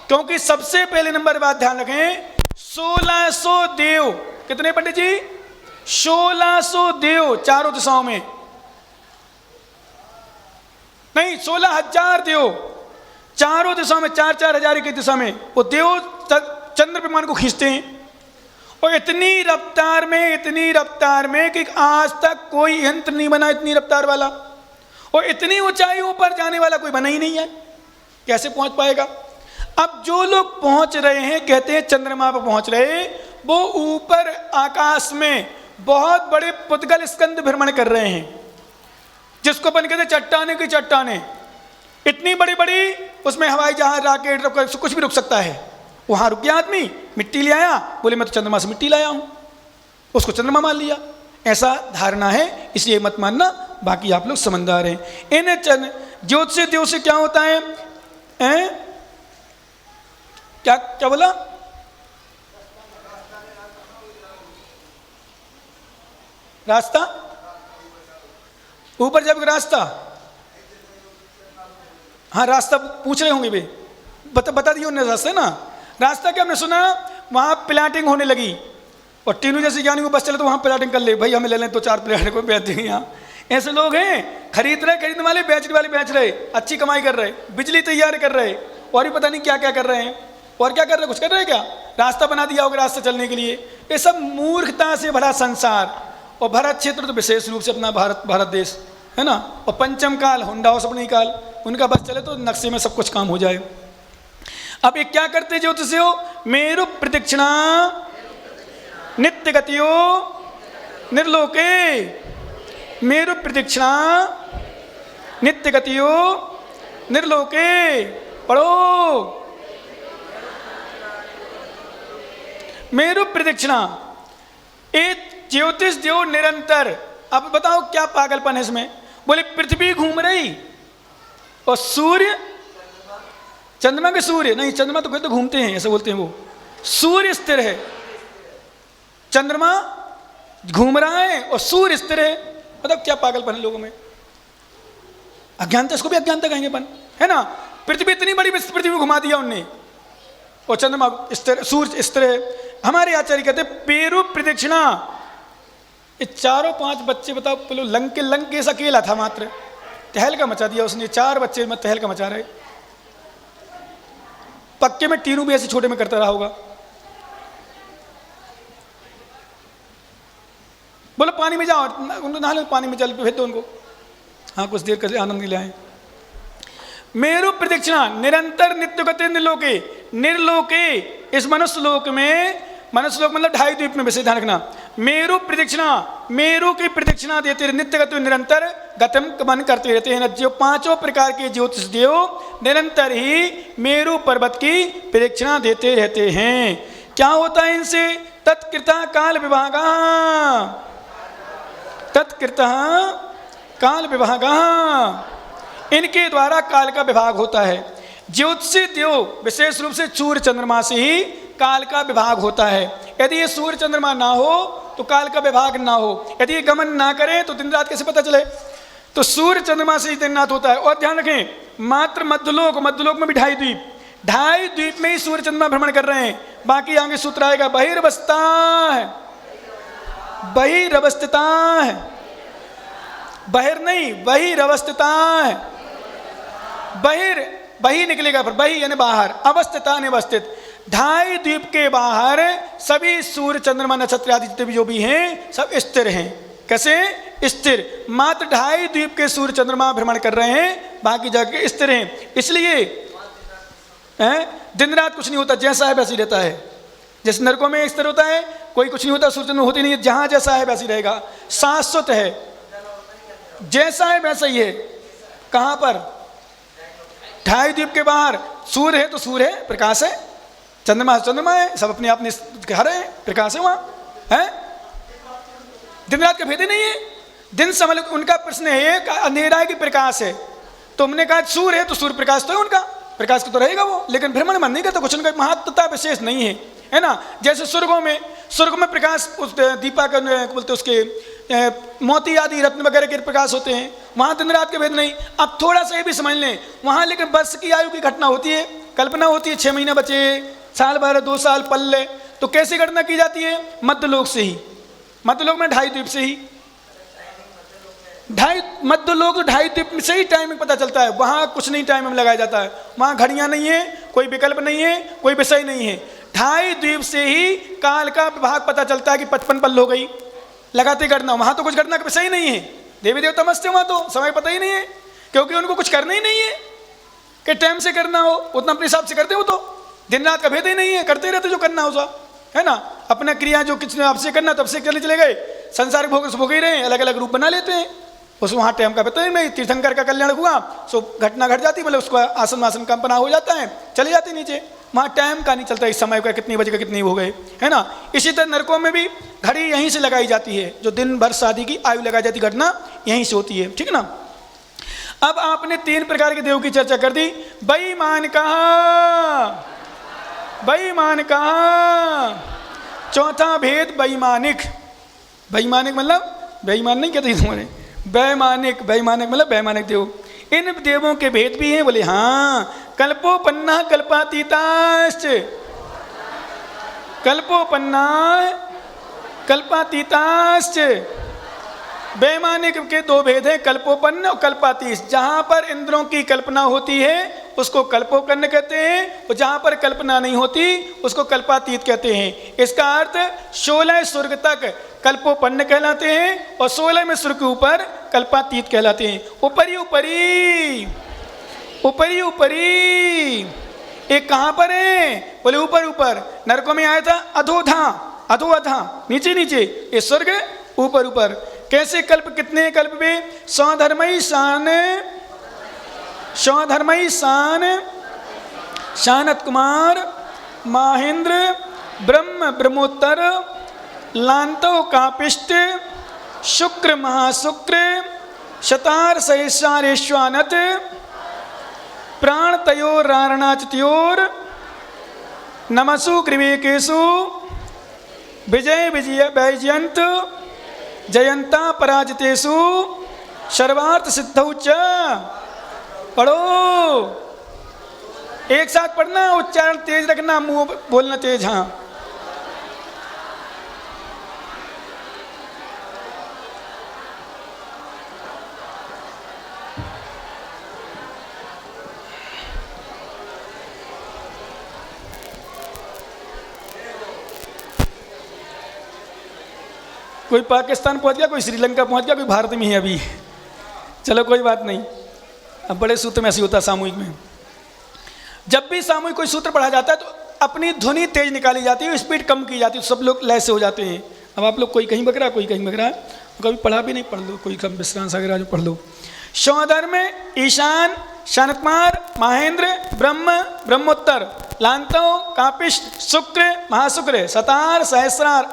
क्योंकि सबसे पहले नंबर बात ध्यान रखें, 1600 देव, कितने पंडित जी? 1600 देव चारों दिशाओं में, नहीं 16,000 देव चारों दिशाओं में, 4-4 हजार की दिशा में वो देव चंद्र विमान को खींचते हैं। और इतनी रफ्तार में कि आज तक कोई यंत्र नहीं बना इतनी रफ्तार वाला, और इतनी ऊंचाइयों पर जाने वाला कोई बना ही नहीं है। कैसे पहुंच पाएगा? अब जो लोग पहुंच रहे हैं, कहते हैं चंद्रमा पर पहुंच रहे, वो ऊपर आकाश में बहुत बड़े पुद्गल स्कंद भ्रमण कर रहे हैं, जिसको अपन कहते चट्टाने की चट्टाने, इतनी बड़ी बड़ी, उसमें हवाई जहाज, रॉकेट, कुछ भी रुक सकता है। वहां रुक गया आदमी, मिट्टी ले आया, बोले मैं तो चंद्रमा से मिट्टी लाया हूं। उसको चंद्रमा मान लिया, ऐसा धारणा है, इसलिए मत मानना, बाकी आप लोग समझदार हैं। इन ज्योतिष देव से क्या होता है? क्या क्या बोला? रास्ता ऊपर जब रास्ता, हाँ रास्ता पूछ रहे होंगे भाई, बता दिया उन्होंने रास्ता ना। रास्ता क्या हमने सुना, वहाँ प्लाटिंग होने लगी और तीनों जैसे ज्ञानी को बस चले तो वहाँ प्लाटिंग कर ले, भाई हमें ले लें तो 4 प्लाट को बेच देंगे। यहाँ ऐसे लोग हैं, खरीदने वाले, बेचने वाले बेच रहे, अच्छी कमाई कर रहे, बिजली तैयार कर रहे, और भी पता नहीं क्या क्या कर रहे हैं। और क्या कर रहे, कुछ कर रहे हैं क्या? रास्ता बना दिया होगा रास्ता चलने के लिए। ये सब मूर्खता से भरा संसार। और भारत क्षेत्र तो विशेष रूप से अपना भारत देश है ना। और पंचम काल, होंडा हो सपनी काल, उनका बस चले तो नक्शे में सब कुछ काम हो जाए। अब ये क्या करते ज्योतिष हो? मेरु प्रदक्षिणा नित्य गतियो निर्लोके, मेरु प्रदक्षिणा नित्य गतियो निर्लोके। पढ़ो, मेरु प्रदक्षिणा, एक ज्योतिष देव निरंतर। अब बताओ क्या पागलपन है इसमें? बोले पृथ्वी घूम रही और सूर्य, चंद्रमा के सूर्य नहीं, चंद्रमा तो कहते तो घूमते हैं, ऐसे बोलते हैं वो। सूर्य स्थिर है, चंद्रमा घूम रहा है और सूर्य स्थिर है। मतलब क्या पागलपन है लोगों में, अज्ञानता, इसको भी अज्ञानता कहेंगे अपन, है ना। पृथ्वी इतनी बड़ी पृथ्वी घुमा दिया उनने और चंद्रमा स्थिर, सूर्य स्थिर है। हमारे आचार्य कहते पेरु प्रदक्षिणा। ये 4-5 बच्चे, बताओ, लंकेश अकेला था मात्र, तहलका मचा दिया उसने। 4 बच्चे में तहलका मचा रहे। पक्के में टीनू भी ऐसे छोटे में करता रहा होगा। बोलो पानी में जाओ, उनको नहा लो, पानी में चल भेज दो उनको, हाँ कुछ देर कर आनंद ले आए। मेरु प्रदक्षिणा निरंतर नित्य गति निर्लोके, निर्लोके इस मनुष्य लोक में, मनुष्य लोक मतलब 2.5 द्वीप में, वैसे ध्यान रखना। मेरु प्रदक्षिणा, मेरु की प्रदक्षिणा देते रहे, नित्य गति निरंतर गमन करते रहते हैं। जो 5 प्रकार के ज्योतिष देव निरंतर ही मेरु पर्वत की प्रदक्षिणा देते रहते हैं। क्या होता है इनसे? तत्कृता काल विभागा, तत्कृता काल विभागा, इनके द्वारा काल का विभाग होता है। ज्योतिषी देव विशेष रूप से सूर्य चंद्रमा से ही काल का विभाग होता है। यदि ये सूर्य चंद्रमा ना हो तो काल का विभाग ना हो, यदि ये गमन ना करे तो दिन रात कैसे पता चले? तो सूर्य चंद्रमा से ही दिन रात होता है। और ध्यान रखें, मात्र मध्यलोक, मध्यलोक में भी 2.5 द्वीप, 2.5 द्वीप में ही सूर्य चंद्रमा भ्रमण कर रहे हैं। बाकी आगे सूत्र आएगा, बहिर्वस्था है, बहिर्वस्थिता है, बहिर नहीं, बहिर्वस्थिता है, बही निकलेगा फिर, बही यानी बाहर, अवस्थिता अवस्थित। 2.5 द्वीप के बाहर सभी सूर्य चंद्रमा नक्षत्र आदि जितने भी जो भी हैं सब स्थिर हैं। कैसे स्थिर? मात्र 2.5 द्वीप के सूर्य चंद्रमा भ्रमण कर रहे हैं, बाकी जगह स्थिर हैं। इसलिए दिन रात कुछ नहीं होता, जैसा है वैसे ही रहता है। जैसे नरकों में स्थिर होता है, कोई कुछ नहीं होता, सूर्य चंद्रमा होती नहीं है, जहां जैसा है वैसे ही रहेगा, शाश्वत है, जैसा है वैसा ही है। कहां पर? 2.5 द्वीप के बाहर सूर्य है तो सूर्य है, प्रकाश है, चंद्रमा है चंद्रमा है, सब अपने अपने घर है, प्रकाश है, वहां है। दिन रात का भेद ही नहीं है। दिन समझ, उनका प्रश्न है अंधेरा है कि प्रकाश है, तो हमने कहा सूर्य है तो सूर्य प्रकाश तो है, उनका प्रकाश तो रहेगा वो, लेकिन भ्रमण मन नहीं करता, कुछ उनका महत्वता विशेष नहीं है, है ना। जैसे स्वर्गों में प्रकाश, उस दीपा का बोलते उसके मोती आदि रत्न वगैरह के प्रकाश होते हैं, वहाँ दिन रात के भेद नहीं। अब थोड़ा सा ये भी समझ लें, वहाँ लेकिन वर्ष की आयु की घटना होती है, कल्पना होती है, 6 महीने बचे, साल भर, 2 साल पल्ले, तो कैसे गणना की जाती है? मध्यलोक से ही, मध्यलोक में 2.5 द्वीप से ही, मध्यलोक 2.5 द्वीप से ही टाइमिंग पता चलता है। वहाँ कुछ नहीं टाइमिंग लगाया जाता है, वहाँ घड़ियाँ नहीं है, कोई विकल्प नहीं है, कोई विषय नहीं है। 2.5 द्वीप से ही काल का विभाग पता चलता है कि 55 पल हो गई, लगाते गणना। वहाँ तो कुछ गणना का विषय ही नहीं है, देवी देवता मस्त है, वहाँ तो समय पता ही नहीं है, क्योंकि उनको कुछ करना ही नहीं है कि टाइम से करना हो, उतना अपने हिसाब से करते हो, तो दिन रात का भेद ही नहीं है, करते रहते जो करना हो, है ना। अपना क्रिया जो किसने आपसे करना तब से चले गए, संसार भोग भोग ही रहे, अलग अलग रूप बना लेते हैं, उस वहाँ टाइम का पता ही नहीं। तीर्थंकर का कल्याण हुआ, सो घटना घट जाती, बोले उसको आसन वासन कंपना हो जाता है, चले जाते नीचे, वहाँ टाइम का नहीं चलता, इस समय का कितनी बजे का कितनी हो गए, है ना। इसी तरह नरकों में भी घड़ी यहीं से लगाई जाती है, जो दिन भर शादी की आयु लगाई जाती घटना यहीं से होती है, ठीक है ना। अब आपने 3 प्रकार के देव की चर्चा कर दी। बेईमान कहाँ, बेईमान कहाँ। चौथा भेद बेईमानिक। बेईमानिक मतलब बेईमान नहीं कहते तुम्हारे, वैमानिक, वैमानिक मतलब वैमानिक देव। इन देवों के भेद भी हैं? बोले हाँ। कल्पोपन्ना कल्पातीताश्च, कल्पोपन्ना कल्पातीताश्च। वैमानिक के 2 भेद हैं, कल्पोपन्न और कल्पातीत। जहाँ पर इंद्रों की कल्पना होती है उसको कल्पोपन्न कहते हैं, और जहाँ पर कल्पना नहीं होती उसको कल्पातीत कहते हैं। इसका अर्थ 16 स्वर्ग तक कल्पोपन्न कहलाते हैं और 16वें स्वर्ग के ऊपर कल्पातीत कहलाते हैं। ऊपरी ऊपरी, ऊपरी ऊपरी। एक कहाँ पर है? बोले ऊपर ऊपर। नरकों में आया था अधोधा, अधो अधा, नीचे नीचे। ये स्वर्ग ऊपर ऊपर। कैसे कल्प, कितने कल्प में? स्वधर्मई शान, स्वधर्मई शान, शानत कुमार, महेंद्र, ब्रह्म ब्रह्मोत्तर, लांतो कापिष्ट, शुक्र महाशुक्र, शतार सहस्रारेश्वानत, प्राण तयोरारणाचत्योर, नमसु ग्रीवेकेशु, विजय विजय वैजयंत, जयंता पराजितेषु, सर्वार्थ सिद्धौ च। पढ़ो, एक साथ पढ़ना, उच्चारण तेज रखना, मुंह बोलना तेज। हाँ, कोई पाकिस्तान पहुंच गया, कोई श्रीलंका पहुंच गया, कोई भारत में ही अभी। चलो कोई बात नहीं। अब बड़े सूत्र में ऐसे होता है सामूहिक में। जब भी सामूहिक कोई सूत्र पढ़ा जाता है तो अपनी ध्वनि तेज निकाली जाती है, स्पीड कम की जाती है, सब लोग लय से हो जाते हैं। अब आप लोग कोई कहीं बक रहा, कोई कहीं बक रहा है, कभी पढ़ा भी नहीं, पढ़ लो, कोई कम विश्रांत वगैरह जो पढ़ लो। स्वधर्म, ईशान, शानकुमार, महेंद्र, ब्रह्म ब्रह्मोत्तर, लांतो कापिष्ट, शुक्र महाशुक्र, सतार सहस्रार,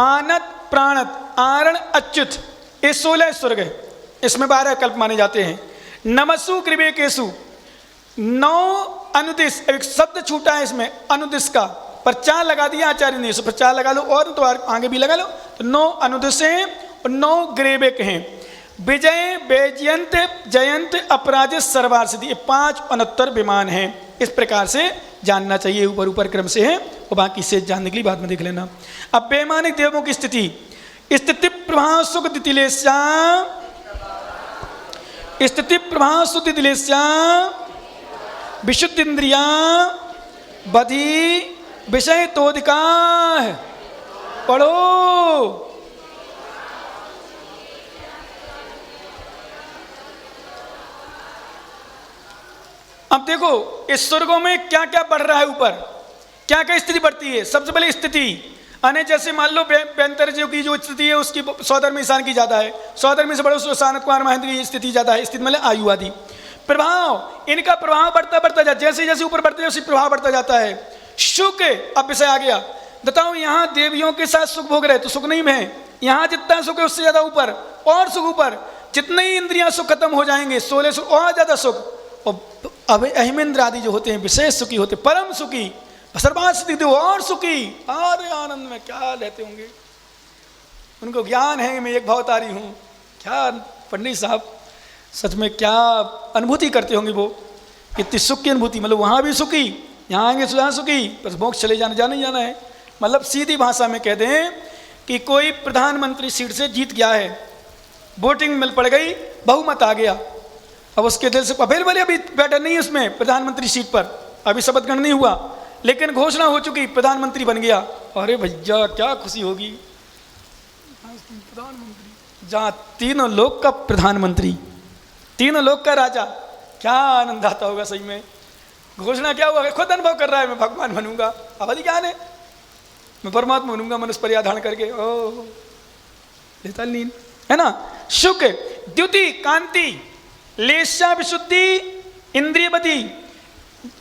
आनत प्राणत, आरण अच्युत। ये 16 स्वर्ग है, इसमें 12 कल्प माने जाते हैं। नमसु ग्रीवेकेशु, 9 अनुदिश। एक शब्द छूटा है इसमें अनुदिश का, पर 4 लगा दिया आचार्य ने, पर 4 लगा लो और तो आगे भी लगा लो, तो 9 अनुदिश हैं और 9 ग्रीवेक हैं। विजय वैजयंत जयंत अपराजित सर्वार सिद्धि, 5 69 विमान हैं। इस प्रकार से जानना चाहिए, ऊपर ऊपर क्रम से है और बाकी से जानने के लिए बाद में देख लेना। अब वैमानिक देवों की स्थिति, स्थिति प्रभाव सुख दितिलेशा, स्थिति प्रभाव सुख दितिलेशा, विशुद्ध इंद्रिया, बधि विषय तोदिका। पढ़ो, अब देखो इस स्वर्गों में क्या क्या बढ़ रहा है, ऊपर क्या क्या स्थिति बढ़ती है। सबसे पहले स्थिति, अने जैसे मान लो बेंतरजियों की जो स्थिति है उसकी स्वधर्म ईशान की ज़्यादा है, स्वधर्म से बड़े शानत कुमार महेंद्र की स्थिति ज़्यादा है। स्थिति मतलब आयु आदि। प्रभाव, इनका प्रभाव बढ़ता बढ़ता जाता, जैसे जैसे ऊपर बढ़ते वैसे प्रभाव बढ़ता जाता है। सुख, अब विषय आ गया। बताओ यहाँ देवियों के साथ सुख भोग रहे तो सुख नहीं है, यहाँ जितना सुख है उससे ज़्यादा ऊपर और सुख ऊपर। जितने ही इंद्रियाँ सुख खत्म हो जाएंगे, 16 सुख और ज़्यादा सुख। और अब अहिमेंद्र आदि जो होते हैं विशेष सुखी होते, परम सुखी, सर्वास्थित और सुखी, अरे आनंद में क्या लेते होंगे। उनको ज्ञान है मैं एक भवतारी हूँ। क्या पंडित साहब सच में क्या अनुभूति करते होंगे वो, कितनी सुख की अनुभूति। मतलब वहाँ भी सुखी, यहाँ आएंगे यहाँ सुखी, बस मोक्ष चले जाना ही जाना है। मतलब सीधी भाषा में कह दें कि कोई प्रधानमंत्री सीट से जीत गया है, वोटिंग मिल पड़ गई, बहुमत आ गया, अब उसके दिल से फिर बोले अभी बैठा नहीं उसमें प्रधानमंत्री सीट पर, अभी शपथ ग्रहण नहीं हुआ, लेकिन घोषणा हो चुकी प्रधानमंत्री बन गया। अरे भैया क्या खुशी होगी। प्रधानमंत्री, जहाँ तीनों लोक का प्रधानमंत्री, तीनों लोक का राजा, क्या आनंद आता होगा सही में। घोषणा क्या हुआ, खुद अनुभव कर रहा है मैं भगवान बनूंगा। अवधि ज्ञान है, मैं परमात्मा बनूंगा मनुष्य पर धारण करके। ओह लेता लीन है ना। शुक, द्युति कांति, लेशा विशुद्धि, इंद्रियवती,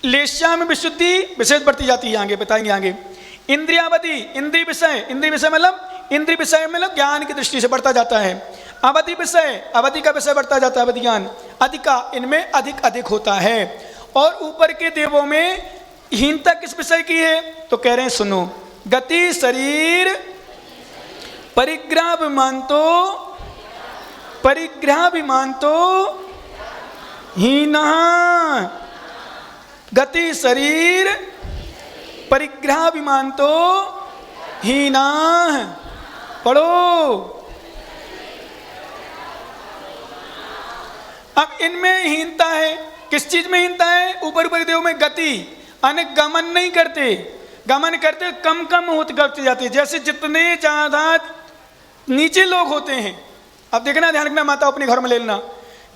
लेशा में विशुद्धि विशेष बढ़ती जाती है, आगे बताएंगे आगे। इंद्रियावती, इंद्रिय विषय, इंद्रिय विषय मतलब इंद्रिय विषय में लोग ज्ञान की दृष्टि से बढ़ता जाता है। अवधि विषय, अवधि का विषय बढ़ता जाता है, अवधि ज्ञान अधिका, इनमें अधिक अधिक होता है। और ऊपर के देवों में हीनता किस विषय की है? तो कह रहे हैं सुनो, गति शरीर परिग्रहाभिमान तो हीना, गति शरीर परिग्रहाभिमान तो हीना। पढ़ो। अब इनमें हीनता है, किस चीज में हीनता है? ऊपर ऊपर देव में गति, अनेक गमन नहीं करते, गमन करते कम कम होते करते जाते, जैसे जितने ज्यादा नीचे लोग होते हैं। अब देखना, ध्यान रखना, माता अपने घर में ले लेना,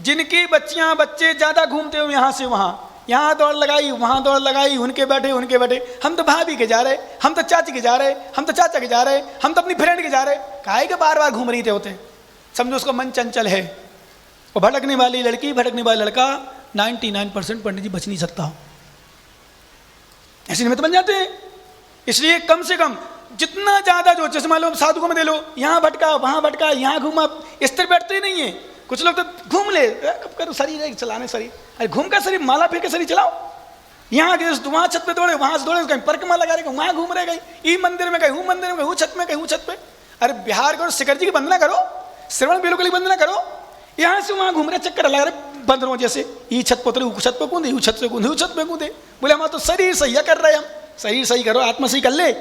जिनकी बच्चियां बच्चे ज्यादा घूमते हो यहाँ से वहाँ, यहाँ दौड़ लगाई वहाँ दौड़ लगाई, उनके बैठे हम तो भाभी के जा रहे, हम तो चाची के जा रहे, हम तो चाचा के जा रहे, हम तो अपनी फ्रेंड के जा रहे, काहे के बार बार घूम रही थे होते। समझो उसका मन चंचल है। और भटकने वाली लड़की भटकने वाला लड़का 99% पंडित जी बच नहीं सकता, ऐसे निमित्त बन जाते हैं। इसलिए कम से कम जितना ज्यादा जो, जैसे मान लो साधु को में दे लो, यहाँ भटका वहाँ भटका यहाँ घूमा, इस तरह बैठते ही नहीं है। कुछ लोग तो घूम ले, कब करो शरीर चलाने शरीर, अरे घूम का शरीर माला फेंक के शरीर चलाओ। यहाँ गए वहाँ छत पे दौड़े, वहाँ से दौड़े, कहीं परिक्रमा लगा रहे, वहाँ घूम रहे, कहीं ई मंदिर में, कहीं हूँ मंदिर में, कहीं छत में, कहीं छत पे। अरे बिहार करो, शिखर जी की वंदना करो, श्रवण बेलो की वंदना करो, यहाँ से वहाँ घूम रहे, चक्कर लगा रहे बंदरों जैसे, ई छत पे उतरे, छत पे कूदे, छत पे कूदे, छत पे कूदे। बोले हम तो शरीर सही कर रहे हैं, हम शरीर सही करो, आत्मा सही कर ले।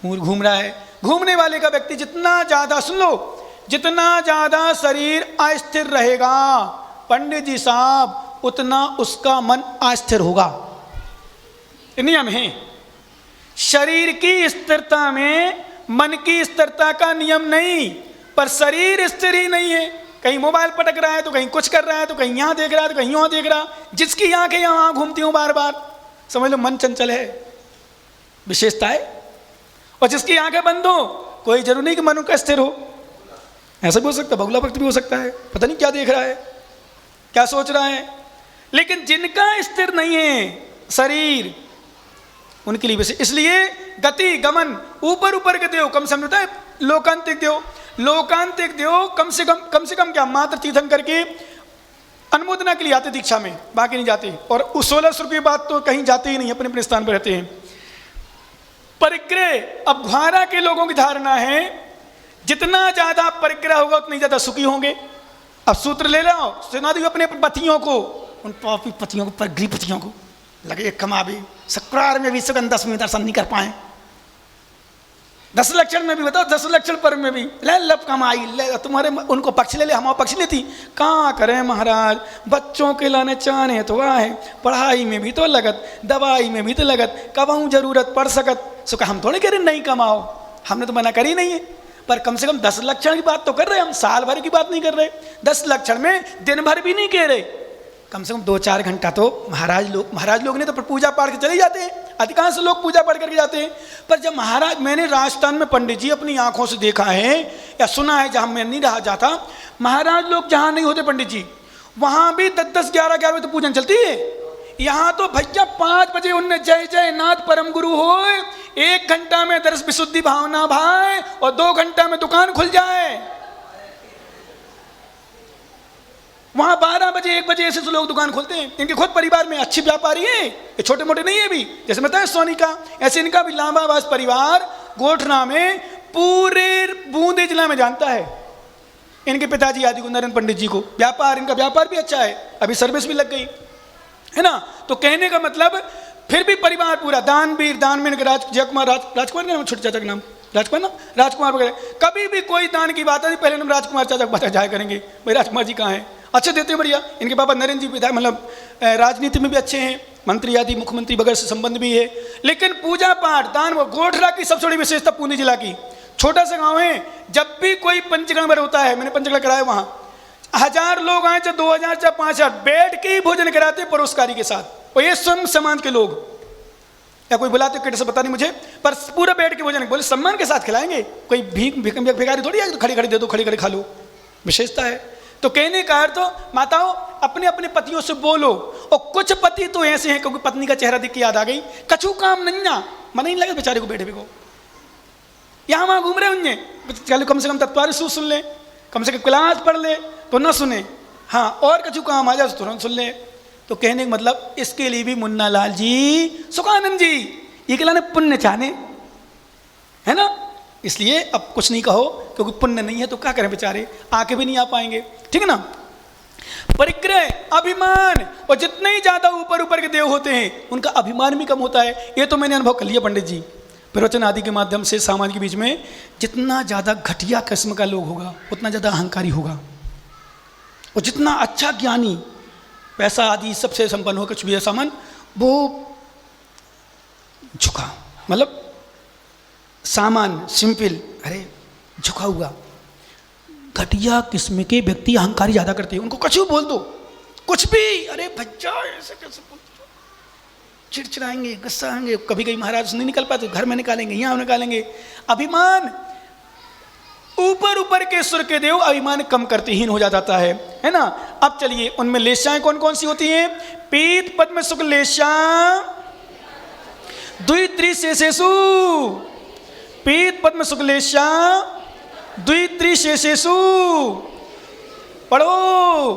घूम रहा है। घूमने वाले का व्यक्ति जितना ज्यादा, सुन लो, जितना ज्यादा शरीर अस्थिर रहेगा पंडित जी साहब, उतना उसका मन अस्थिर होगा। नियम है शरीर की स्थिरता में, मन की स्थिरता का नियम नहीं, पर शरीर स्थिर ही नहीं है। कहीं मोबाइल पटक रहा है तो कहीं कुछ कर रहा है, तो कहीं यहाँ देख रहा है तो कहीं यहाँ देख रहा, जिसकी आंखें यहाँ घूमती हूँ बार बार, समझ लो मन चंचल है, विशेषता है। और जिसकी आंखें बंद हो, कोई जरूर नहीं कि मन का स्थिर हो, ऐसा भी हो सकता है, बगुला भक्त भी हो सकता है, पता नहीं क्या देख रहा है, क्या सोच रहा है। लेकिन जिनका स्थिर नहीं है शरीर, उनके लिए वैसे, इसलिए गति गमन, ऊपर ऊपर के देव कम समझता है, लोकांतिक देव, लोकांतिक देव कम से कम क्या, मात्र तीर्थंकर के अनुमोदना के लिए आते दीक्षा में, बाकी नहीं जाते। और उस 1600 की बात तो कहीं जाते ही नहीं, अपने अपने स्थान पर रहते हैं। परिग्रह, अब घ्वारा के लोगों की धारणा है जितना ज्यादा परिग्रह होगा उतनी ज्यादा सुखी होंगे। अब सूत्र ले लो, सुना दो अपने पतियों को, उन पापी पतियों को, परिग्रही पतियों को लगे कमावे, शुक्रवार में भी सुगंध 10वीं दर्शन नहीं कर पाए, 10 लक्षण में भी बताओ, 10 लक्षण पर्व में भी ले लब कमाई, ले तुम्हारे उनको पक्ष ले ले, हमारा पक्ष लेती, कहाँ करें महाराज, बच्चों के लाने चाने तो आए, पढ़ाई में भी तो लगत, दवाई में भी तो लगत, कब जरूरत पड़ सकत, सो हम थोड़े कह रहे नहीं कमाओ, हमने तो मना करी नहीं है, पर कम से कम 10 लक्षण की बात तो कर रहे, हम साल भर की बात नहीं कर रहे, 10 लक्षण में दिन भर भी नहीं कह रहे, कम से कम 2-4 घंटा तो महाराज लोग ने तो पूजा पाठ के चले जाते हैं, अधिकांश लोग पूजा पाठ करके जाते हैं। पर जब महाराज, मैंने राजस्थान में पंडित जी अपनी आंखों से देखा है या सुना है, जहाँ मैं नहीं रहा जाता, महाराज लोग जहाँ नहीं होते पंडित जी, वहाँ भी 10-10, 11-11 बजे तो पूजन चलती है। यहाँ तो भैया 5 बजे उनने जय जय नाथ परम गुरु हो, 1 घंटा में दर्श विशुद्धि भावना भाई, और 2 घंटा में दुकान खुल जाए। वहां 12 बजे 1 बजे ऐसे तो लोग दुकान खोलते हैं, इनके खुद परिवार में अच्छे व्यापारी हैं, ये छोटे मोटे नहीं है भी, जैसे बताया सोनी का, ऐसे इनका भी लांबाबाज परिवार गोठना में पूरे बूंदी जिला में जानता है। इनके पिताजी आदि को, नरेंद्र पंडित जी को व्यापार, इनका व्यापार भी अच्छा है, अभी सर्विस भी लग गई है ना। तो कहने का मतलब फिर भी परिवार पूरा, दानवीर, दानवीर जयकुमार, राजकुमार का छोटे चाचा का नाम राजकुमार ना, राजकुमार वगैरह, कभी भी कोई दान की बात है पहले हम राजकुमार चाचा को बता जाया करेंगे, भाई राजकुमार जी कहाँ हैं, अच्छे देते हैं बढ़िया। इनके पापा नरेंद्र जी विधायक, मतलब राजनीति में भी अच्छे हैं, मंत्री आदि मुख्यमंत्री वगैरह से संबंध भी है। लेकिन पूजा पाठ दान, वो गोठरा की सबसे बड़ी विशेषता पूर्णी जिला की, छोटा सा गांव है, जब भी कोई पंचगण होता है, मैंने पंचगण कराया वहाँ, 1000 लोग आए चाहे 2000 चाहे 5000, बैठ के ही भोजन कराते परोसकारी के साथ, और ये स्वयं समाज के लोग, या कोई बुलाते कैसे से पता नहीं मुझे, पर पूरा बैठ के भोजन बोले सम्मान के साथ खिलाएंगे, कोई भिखारी थोड़ी है खड़ी खड़ी दे दो, खड़ी खड़ी खा लो, विशेषता है। तो कहने का अर्थ, तो माताओं अपने अपने पतियों से बोलो, और कुछ पति तो ऐसे हैं क्योंकि पत्नी का चेहरा देख के याद आ गई, कछु काम नहीं ना, मन नहीं लगे बेचारे को बैठे भी को, यहाँ वहाँ घूम रहे होंगे, चलो कम से कम तत्वारी सूत सुन ले, कम से कम क्लास पढ़ ले तो ना सुने, हाँ और कछु काम आ जाए तो तुरंत सुन ले। तो कहने का मतलब इसके लिए भी मुन्ना लाल जी, सुखानंद जी ये कहला ने पुण्य चाहने, है ना, इसलिए अब कुछ नहीं कहो क्योंकि पुण्य नहीं है तो क्या करें बेचारे, आके भी नहीं आ पाएंगे, ठीक है ना। परिग्रह, अभिमान, और जितने ही ज्यादा ऊपर ऊपर के देव होते हैं उनका अभिमान भी कम होता है। ये तो मैंने अनुभव कर लिया पंडित जी, प्रवचन आदि के माध्यम से समाज के बीच में जितना ज़्यादा घटिया किस्म का लोग होगा उतना ज़्यादा अहंकारी होगा, और जितना अच्छा ज्ञानी पैसा आदि सबसे संपन्न हो कुछ भी है सामान वो झुका, मतलब सामान सिंपल, अरे झुका हुआ। घटिया किस्म के व्यक्ति अहंकारी ज़्यादा करते हैं, उनको कुछ भी बोल दो, कुछ भी, अरे भज्जा ऐसे कैसे बोलते, चिड़चिड़ाएंगे, गुस्सा आएंगे, कभी कभी महाराज नहीं निकल पाते घर में निकालेंगे, यहाँ निकालेंगे। अभिमान, ऊपर ऊपर के सुर के देव अभिमान कम करते हीन हो जाता है ना। अब चलिए उनमें लेशाएं कौन कौन सी होती हैं? पीत पद्म शुक्ल लेशा द्वित्रिशेषु, पीत पद्म शुक्ल लेशा द्वित्रिशेषु, पढ़ो।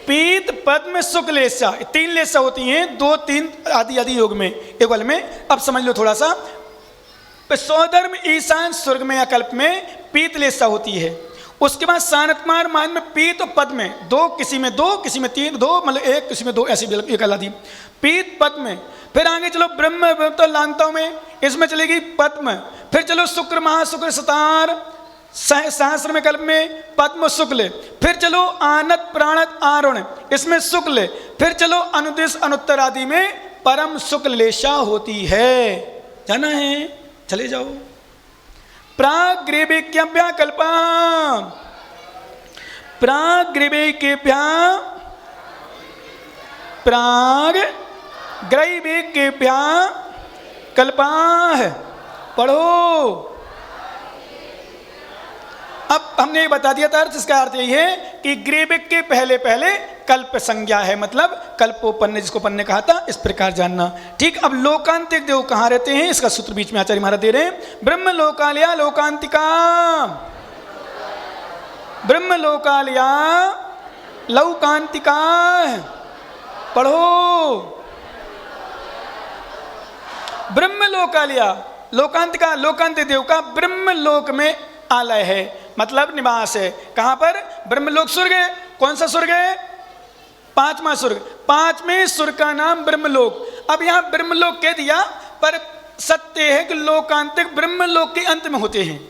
पीत पद्म शुक्ल लेशा, तीन लेशा होती हैं, दो तीन आदि आदि योग में, एक वाले में। अब समझ लो थोड़ा सा, सौधर्म ईशान स्वर्ग में या कल्प में पीत लेशा होती है। उसके बाद सानतमार मान में पीत और पद में दो, किसी में दो, किसी में तीन, दो मतलब एक, किसी में दो, ऐसी एक आदि पीत पद में। फिर आगे चलो ब्रह्म तो लांताओं में, इसमें चलेगी पद्म। फिर चलो शुक्र महाशुक्र सतार सहस्र में कल्प में पद्म शुक्ल। फिर चलो आनत प्राणत आरुण, इसमें शुक्ल। फिर चलो अनुदेश अनुत्तर आदि में परम शुक्ल लेशा होती है। जाना है चले जाओ। प्राग्रेवेक्यभ्या कल्पा, प्राग्रेवेक्यभ्या, प्राग ग्रैवेक्यभ्या कल्पा, पढ़ो। अब हमने बता दिया था अर्थ, इसका अर्थ यही है कि ग्रेविक के पहले पहले कल्प संज्ञा है, मतलब कल्पोपन्न जिसको पन्ने कहा था, इस प्रकार जानना। ठीक। अब लोकांतिक देव कहाँ रहते हैं, इसका सूत्र बीच में आचार्य महाराज दे रहे हैं। ब्रह्म लोकालया लोकांतिका, ब्रह्म लोकालया लौकांतिका, पढ़ो। ब्रह्म लोकालया लोकांतिका, लोकांतिक देव का ब्रह्म लोक में आलय है, मतलब निवास है। कहां पर? ब्रह्मलोक स्वर्ग है। कौन सा स्वर्ग है? पांचवा स्वर्ग। पांचवें स्वर्ग का नाम ब्रह्मलोक। अब यहां ब्रह्मलोक कह दिया, पर सत्य है कि लोकांतिक ब्रह्मलोक के अंत में होते हैं,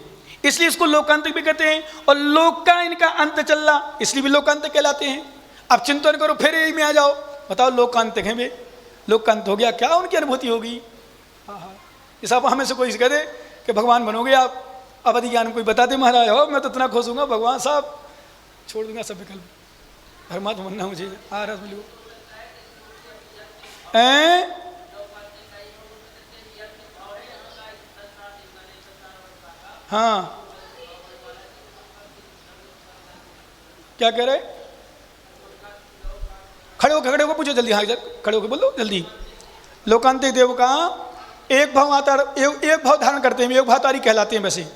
इसलिए इसको लोकांतिक भी कहते हैं। और लोक का इनका अंत चल रहा, इसलिए भी लोकांतिक कहलाते हैं। अब चिंतन करो, फिर यही में आ जाओ, बताओ लोकांतिक है वे, लोकांत हो गया, क्या उनकी अनुभूति होगी? इस आप हमें से कोई कह दे कि भगवान बनोगे आप, अवधि ज्ञान कोई बता दे महाराज, हो मैं तो इतना खुश हूँगा, भगवान साहब छोड़ दूंगा सब विकल्प, परमात्मा बनना मुझे, रस मिलो। हाँ क्या कह रहे? खड़े होकर पूछो जल्दी, हाँ इधर खड़े होकर बोलो जल्दी। लोकांतिक देव का एक भाव आता, एक भाव धारण करते हैं, एक भावतारी कहलाते हैं वैसे।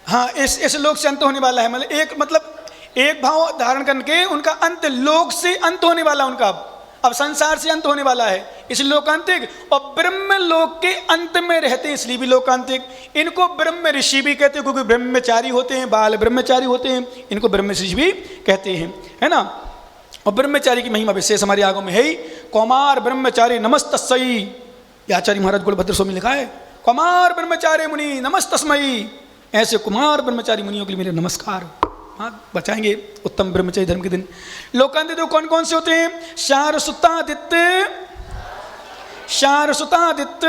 हाँ, इस लोक से अंत होने वाला है, मतलब एक भाव धारण करके उनका अंत लोक से अंत होने वाला, उनका अब संसार से अंत होने वाला है, इसलिए लोकांतिक। और ब्रह्म लोक के अंत में रहते हैं, इसलिए भी लोकांतिक। इनको ब्रह्म ऋषि भी कहते हैं, क्योंकि ब्रह्मचारी होते हैं, बाल ब्रह्मचारी होते हैं, इनको ब्रह्म ऋषि भी कहते हैं, है ना। और ब्रह्मचारी की महिमा विशेष हमारे आगों में है ही। कौमार ब्रह्मचारी नमस्तस्मयी, ये आचार्य महाराज गुणभद्र स्वामी लिखा है, कौमार ब्रह्मचारी मुनि नमस्तस्मयी। ऐसे कुमार ब्रह्मचारी मुनियों के लिए मेरे नमस्कार। हाँ, बचाएंगे उत्तम ब्रह्मचारी धर्म के दिन। लोकांतिक देव कौन कौन से होते हैं? शारसुतादित्य, शारसुतादित्य,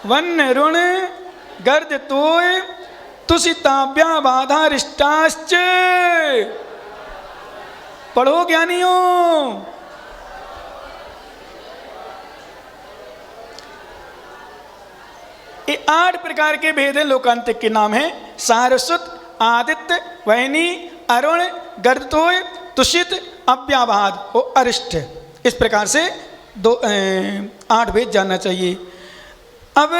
वन्य ऋण गर्द तोय तुषिताभ्या बाधारिष्टाश्च, पढ़ो ज्ञानियों। ये 8 प्रकार के भेद हैं लोकांतिक के, नाम है सारस्वत, आदित्य, वैनी, अरुण, गर्दतोय, तुषित, अव्याभाद और अरिष्ट। इस प्रकार से 8 भेद जानना चाहिए। अब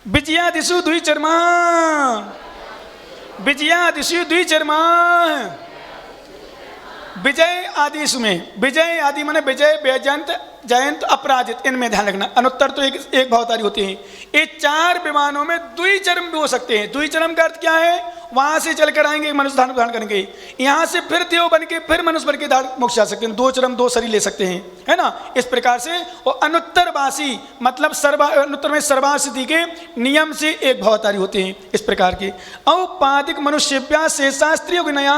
विजयादिषु द्विचर्मा, विजयादिषु द्विचर्मा, विजय आदिश में, विजय आदि माने विजय, वैजयंत, जयंत, अपराजित, इनमें ध्यान रखना। अनुत्तर तो एक भावतारी होती है। ये 4 विमानों में द्विचरम भी हो सकते हैं। द्विचरम का अर्थ क्या है? वहां से चलकर आएंगे, मनुष्य धारण करेंगे, यहां से फिर देव बन के फिर मनुष्य बन के मोक्ष जा सकते हैं। 2 चरम 2 शरीर ले सकते हैं, है ना। इस प्रकार से वो अनुत्तरवासी मतलब अनुत्तर में सर्वासिद्धि के नियम से एक भावतारी होते हैं इस प्रकार के। औपाधिक मनुष्यभ्या शेषास्त्रीय गुणया,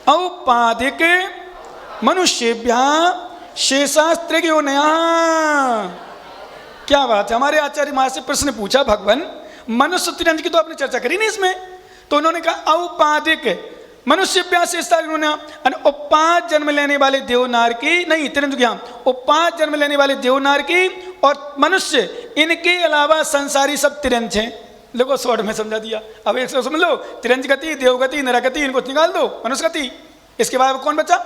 औपाधिक मनुष्यभ्या शेषास्त्रीय गुणया। क्या बात है। हमारे आचार्य महाराज से प्रश्न पूछा, भगवान मनुष्य तिरंज की तो आपने चर्चा करी नहीं इसमें, तो उन्होंने कहा औपाधिक मनुष्य उपाध जन्म लेने वाले देवनार की, नहीं तिरंज की, हाँ उपाध जन्म लेने वाले देवनार की और मनुष्य, इनके अलावा संसारी सब तिरंज हैं। देखो शॉर्ट में समझा दिया। अब एक समझ लो, तिरंज गति, देवगति, नरगति, इनको निकाल दो, मनुष्य गति, इसके बाद कौन बचा?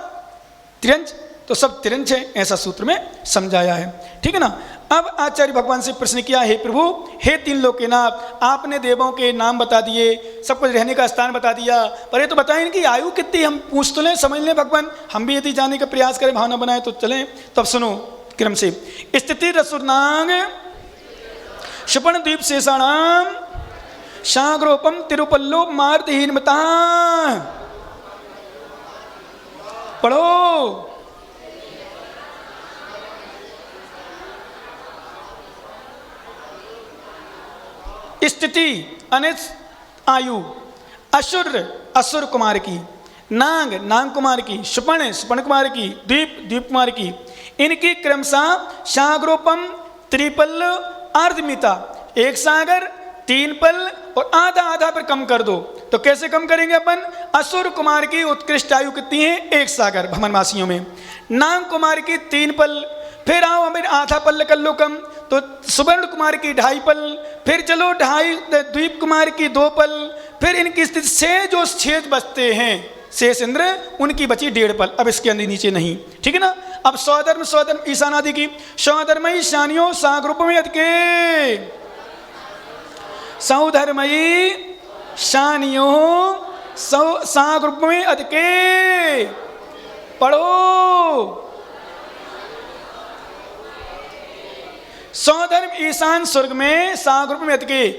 तिरंज। तो सब तिरंज है, ऐसा सूत्र में समझाया है, ठीक है ना। अब आचार्य भगवान से प्रश्न किया, हे प्रभु, हे 3 लोक के नाथ, आपने देवों के नाम बता दिए, सब कुछ रहने का स्थान बता दिया, पर ये तो बताएं इनकी आयु कितनी, हम पूछ तो लें, समझ लें भगवान, हम भी यदि जाने का प्रयास करें, भावना बनाए तो चलें। तब सुनो क्रम से। स्थिति रसुर्नांग क्षिपण द्वीप शेषाणाम साग्रोपम तिरुपल्लो मार्दहीनमता। पढ़ो। स्थिति अनित आयु, असुर असुर कुमार की, नांग नांग कुमार की, क्षिपण क्षिपण कुमार की, द्वीप द्वीप कुमार की, इनकी क्रमशः सागरोपम त्रिपल अर्धमिता, 1 सागर 3 पल और आधा आधा पर कम कर दो। तो कैसे कम करेंगे अपन? असुर कुमार की उत्कृष्ट आयु कितनी है? 1 सागर भ्रमणवासियों में। नांग कुमार की 3 पल, फिर आओ हमें आधा पल कर लो कम, तो सुवर्ण कुमार की 2.5 पल, फिर चलो 2.5 द्वीप कुमार की 2 पल, फिर इनकी स्थिति से जो शेष बचते हैं शेष इंद्र, उनकी बची 1.5 पल। अब इसके अंदर नीचे नहीं, ठीक है ना। अब सौधर्म सौधर्म ईशान आदि की, सौधर्मयी शानियों साग्रूप में अदके, सौधर्मयी शानियों साग्रूप में अदके। पढ़ो। सौधर्म ईशान स्वर्ग में सागरूप में अदके,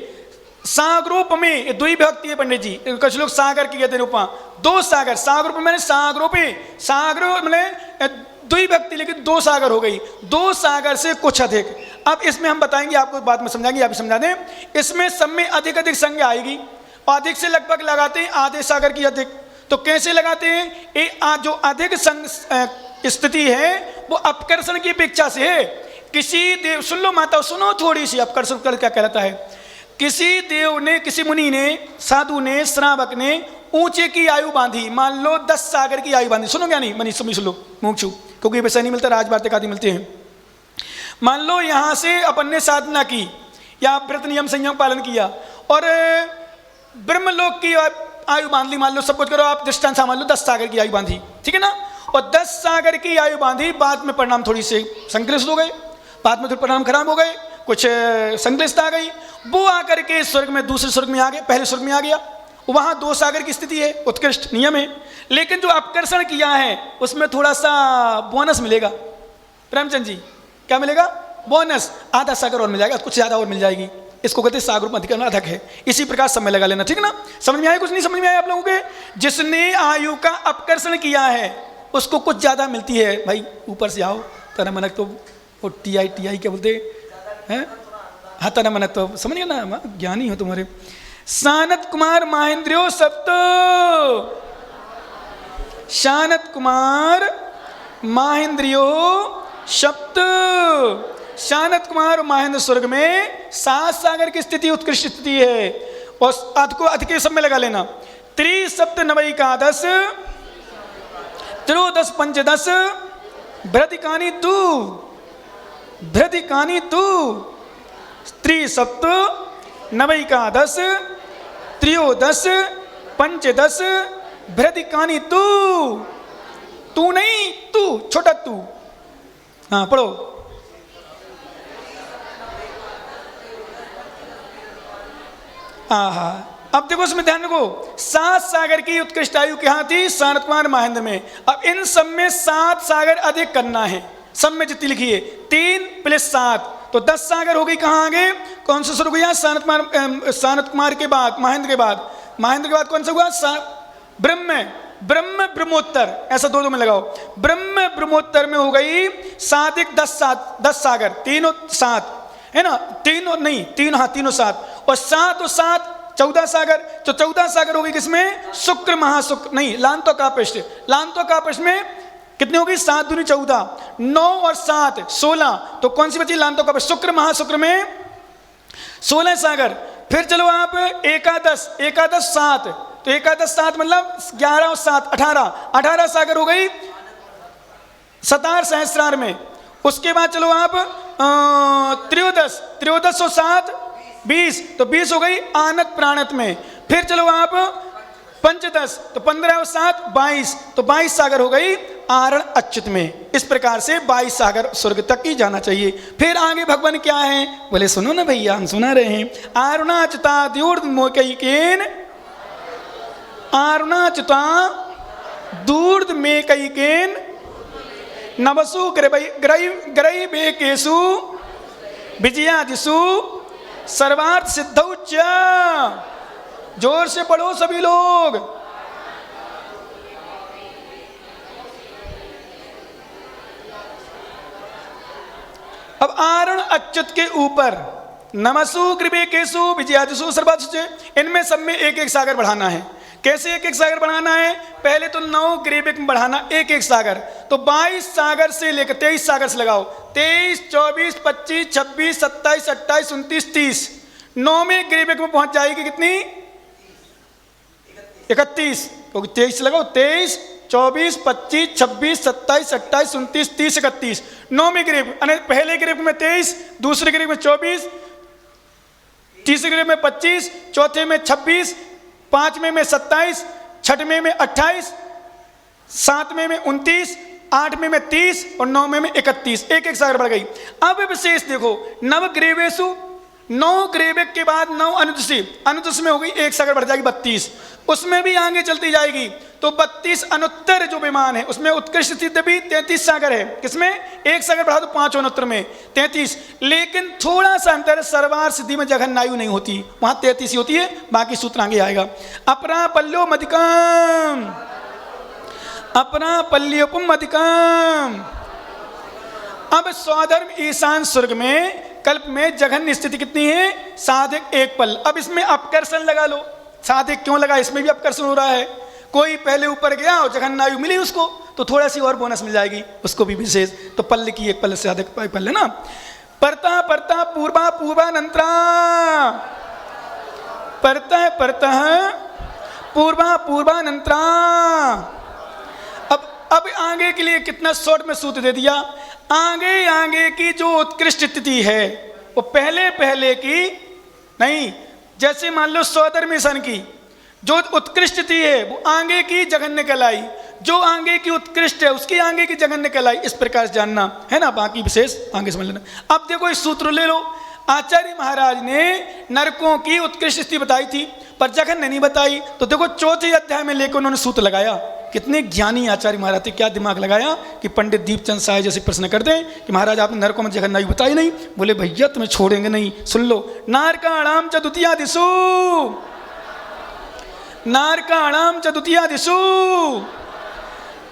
सागरूप में 2 विभक्ति है पंडित जी, कुछ लोग सागर की कहते हैं रूपा, 2 सागर, सागरूप में सागरूपी, सागर मैंने 2 विभक्ति लेकिन 2 सागर हो गई, 2 सागर से कुछ अधिक। अब इसमें हम बताएंगे आपको, बाद में समझाएंगे, आप समझा दें। इसमें सब में अधिक अधिक संज्ञा आएगी, अधिक से लगभग लगाते हैं आधे सागर की अधिक। तो कैसे लगाते हैं? ये जो अधिक स्थिति है वो अपकर्षण की अपेक्षा से है। किसी देव, सुन लो माता सुनो थोड़ी सी, अपकर्षण कर क्या कहता है। किसी देव ने, किसी मुनि ने, साधु ने, श्रावक ने ऊंचे की आयु बांधी, मान लो 10 सागर की आयु बांधी। सुनो क्या नहीं मनी, सुन लो मुक्षु, क्योंकि वैसा नहीं मिलता, राजवार्तिक आदि मिलते हैं। मान लो यहां से अपन ने साधना की या व्रत नियम संयम पालन किया और ब्रह्मलोक की आयु बांध ली, मान लो सब कुछ करो आप, दृष्टांत मान लो 10 सागर की आयु बांधी, ठीक है ना। और 10 सागर की आयु बांधी, बाद में परिणाम थोड़ी से संक्लिष्ट हो गए, बाद में थोड़े परिणाम खराब हो गए, कुछ संक्लिष्ट आ गई, वो आकर के स्वर्ग में, दूसरे स्वर्ग में आ गए, पहले स्वर्ग में आ गया, वहां 2 सागर की स्थिति है, उत्कृष्ट नियम है। लेकिन जो अपकर्षण किया है उसमें थोड़ा सा बोनस मिलेगा। प्रेमचंद जी क्या मिलेगा? बोनस, आधा सागर और मिल जाएगा, कुछ ज्यादा और मिल जाएगी। इसको कहते हैं सागरूप अधिकरण अधिक है। इसी प्रकार समय लगा लेना, ठीक ना। समझ में आया? कुछ नहीं समझ में आया आप लोगों के? जिसने आयु का अपकर्षण किया है उसको कुछ ज्यादा मिलती है। भाई ऊपर से आओ, तना मनक तो वो टी आई क्या बोलते हैं, हाँ तना मनक तो समझ गया ना, ज्ञानी हो तुम्हारे। सानत कुमार महेंद्रियो सप्त, शानत कुमार महेंद्रियो सप्त, शानत कुमार महेंद्र स्वर्ग में 7 सागर की स्थिति उत्कृष्ट स्थिति है। और अध को अधिक सब में लगा लेना। 3 नवई का 10, 13 पंचदश, भ्रतिकानी तू, भ्रतिकानी तू, 3 नवई का 10, 13 पंचदश, भ्रतिकानी तू। तू नहीं, तू, छोटा तू। हाँ पढ़ो। हाँ, अब देखो इसमें ध्यान रखो, 7 सागर की उत्कृष्ट आयु कहाँ थी? सनत कुमार महेंद्र में। अब इन सब में 7 सागर अधिक करना है, सब में जितनी लिखी है 3 + 7 तो 10 सागर हो गई। कहाँ आगे कौन सा शुरू हुआ? सनत कुमार के बाद, महेंद्र के बाद, महेंद्र के बाद कौन सा हुआ? ब्रह्म ब्रह्मोत्तर, ऐसा दो में लगाओ। ब्रह्म ब्रह्मोत्तर में हो गई 7 + 10 सागर, 3 और 7 है ना, 3 और नहीं 3, हाँ 3 और 7 और 7 और 7 14 सागर। तो 14 सागर हो गई किसमें? शुक्र महाशुक्र नहीं, लांतो कापष्ट, लांतो कापष्ट में कितनी होगी? 7 दूनी 14, 9 और 7 16 तो कौन सी बची? लांतो कापष्ट, शुक्र महाशुक्र में 16 सागर। फिर चलो आप एकादश, एकादश 7 तो एकादश 7 मतलब 11 और 7 18 सागर हो गई सतार सहस्रार में। उसके बाद चलो आप त्रयोदश, त्रयोदश और 7 20 तो 20 हो गई आनत प्राणत में। फिर चलो आप पंचदश तो 15 और 7 22 तो 22 सागर हो गई आरण अच्युत में। इस प्रकार से 22 सागर स्वर्ग तक ही जाना चाहिए। फिर आगे भगवान क्या है? बोले सुनो ना भैया, हम सुना रहे हैं। आरुणाच्युता द्यूर्ध मोकैकेन, आरुणाच्युता दूर्ध मेकैकेन नवसु ग्रैवेकेषु विजयादिषु सर्वार्थ सिद्धौ च। जोर से पढ़ो सभी लोग। अब आरण अच्युत के ऊपर नमसु ग्रीवेकेषु विजयादिषु सर्वार्थ, इनमें सब में एक एक सागर बढ़ाना है। कैसे एक एक सागर बढ़ाना है? पहले तो 9 ग्रीवेक में बढ़ाना एक एक सागर, तो 22 सागर से लेकर 23 सागर से लगाओ, 23 24 25 26 27 28 29 30 9वें ग्रीवेक में पहुंच जाएगी कितनी? 31, क्योंकि 23 लगाओ, 23 24 25 26 27 28 29 30 31 9वें ग्रीवेक। पहले ग्रीवेक में 23, दूसरे ग्रीवेक में 24, तीसरे ग्रीवेक में 25, चौथे में 26, 5वें में 27, 6वें में 28, 7वें में 29, 8वें में 30 और 9वें में 31, एक एक सागर बढ़ गई। अब विशेष देखो, नव ग्रीवेशु, 9 ग्रीवेक के बाद 9 अनुदशी, अनुदश में हो गई एक सागर बढ़ जाएगी 32, उसमें भी आगे चलती जाएगी तो 32 अनुत्तर जो विमान है उसमें उत्कृष्ट सिद्ध भी 33 सागर है। किसमें? एक सागर बढ़ा दो 5 अनुत्तर में 33, लेकिन थोड़ा सा अंतर, सर्वार सिद्धि में जघन्यायु नहीं होती, वहां 33 ही होती है, बाकी सूत्र आगे आएगा। अपरा पल्यो मधिकम, अपरा पल्योपम अधिकम। अब स्वधर्म ईशान स्वर्ग में कल्प में जघन्य स्थिति कितनी है? साधिक 1 पल। अब इसमें अपकर्षण लगा लो, साधिक क्यों लगा? इसमें भी अपकर्षण हो रहा है। कोई पहले ऊपर गया और जघन्यायु मिली उसको तो थोड़ा सी और बोनस मिल जाएगी उसको भी विशेष, तो पल्ल की 1 पल से अधिक पल है ना। परता परता पूर्वा पूर्वानंतरा, परता परता पूर्वा पूर्वानंतरा। अब आगे के लिए कितना शॉर्ट में सूत्र दे दिया। आगे की जो उत्कृष्ट स्थिति है वो पहले की नहीं, जैसे मान लो स्वधर्म ईशान की जो उत्कृष्ट स्थिति है वो आगे की जघन्य कहलाई, जो आगे की उत्कृष्ट है उसकी आगे की जघन्य कहलाई। इस प्रकार से जानना है ना, बाकी विशेष आगे समझ लेना। अब देखो इस सूत्र ले लो, आचार्य महाराज ने नरकों की उत्कृष्ट स्थिति बताई थी पर जघन्य नहीं बताई, तो देखो 4थे अध्याय में लेकर उन्होंने सूत्र लगाया। कितने ज्ञानी आचार्य महाराज थे, क्या दिमाग लगाया कि पंडित दीपचंद साय जैसे प्रश्न कर दें कि महाराज आपने नरकों में जघन्यायु बताई नहीं। बोले भैया तुम्हें छोड़ेंगे नहीं, सुन लो। नारकाणाम च द्वितीयादिषु, नारकाणाम च द्वितीयादिषु।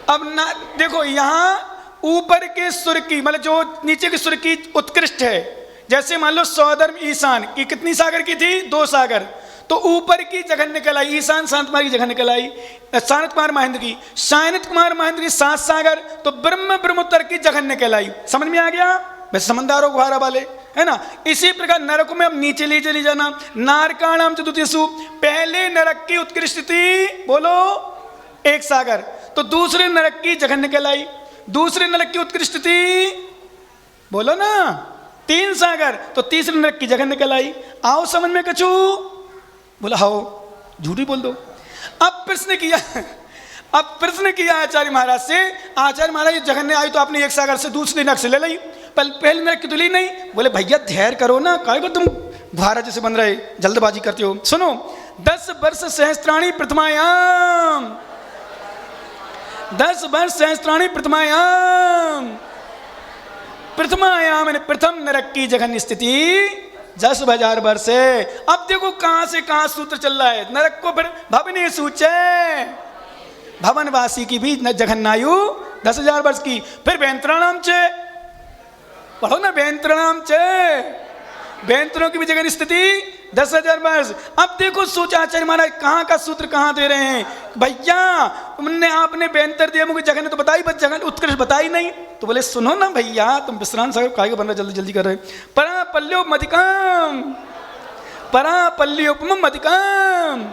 अब देखो यहाँ ऊपर के सुर की मतलब जो नीचे के सुर की उत्कृष्ट है, जैसे मान लो स्वधर्म ईशान की कितनी सागर की थी? 2 सागर, तो ऊपर की जघन्य कहलाई, ईशान शांत कुमार की जघन्य कहलाई, शांत कुमार महेंद्र की, शांत कुमार महेंद्र की 7 सागर, तो ब्रह्म ब्रह्मोत्तर की जघन्य कहलाई। समझ में आ गया? वैसे समझदारों गुहारा वाले है ना। इसी प्रकार नरक में अब नीचे ले चली जाना। नारकाणाम च द्वितीयषु, पहले नरक की उत्कृष्ट थी बोलो 1 सागर, तो दूसरे नरक की जघन्य कहलाई, दूसरे नरक की उत्कृष्ट थी बोलो ना 3 सागर, तो तीसरे नरक की जघन्य कहलाई। आओ समझ में कछु? बोला आओ, झूठी बोल दो। अब प्रश्न किया, अब प्रश्न किया आचार्य महाराज से, आचार्य महाराज जघन्य आई तो आपने एक सागर से दूसरी नरक से ले ली, पहले नरक की तो ली नहीं। बोले भैया धैर्य करो ना, काय को तुम भारा जैसे बन रहे जल्दबाजी करते हो। सुनो, 10 वर्ष सहस्त्राणी प्रथमायाम, 10 वर्ष सहस्त्राणी प्रथमायाम, प्रथमायाम यानी प्रथम नरक की जघन्य स्थिति 10,000 वर्ष है। अब देखो कहां से कहां सूत्र चल रहा है। नरक को फिर भवने सूचे, भवनवासी की भी जघन्यायु 10,000 वर्ष की। फिर बेंत्राणाम चे पढ़ो ना, बेंत्राणाम चे, बेंत्रों की भी जगह स्थिति 10,000 वर्ष। अब देखो सोचा आचार्य महाराज कहाँ का सूत्र कहाँ दे रहे हैं। भैया तुमने आपने बेंतर दिया, मुझे जगह ने तो बताई, बस जगह उत्कृष्ट बताई नहीं। तो बोले सुनो ना भैया, तुम विश्रांत साहब काय को बन रहे, जल्दी जल्दी कर रहे। परा पल्योपमधिकम, परा पल्योपमधिकम।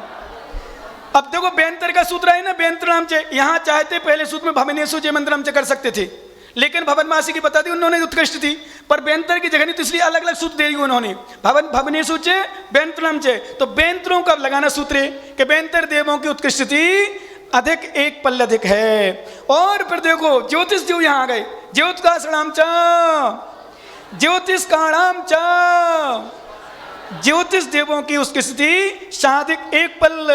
अब देखो बेंतर का सूत्र है ना, बेंतर नाम से, यहाँ चाहते पहले सूत्र में भवनेशु जय मंत्र नाम से कर सकते थे, लेकिन भवनवासी की बता दी उन्होंने उत्कृष्ट थी, पर बेंतर की जगह नहीं, तो इसलिए अलग अलग सूत्र दे दी उन्होंने। भवनेशु चे बेंतर नाम से, तो बेंतरों का लगाना सूत्र है कि बेंतर देवों की उत्कृष्ट थी अधिक, एक पल्ल अधिक है। और फिर देखो ज्योतिष देव यहाँ आ गए, ज्योतिषकाणाम च, ज्योतिषकाणाम च, ज्योतिष देवों की उसकी स्थिति साधिक एक पल्ल,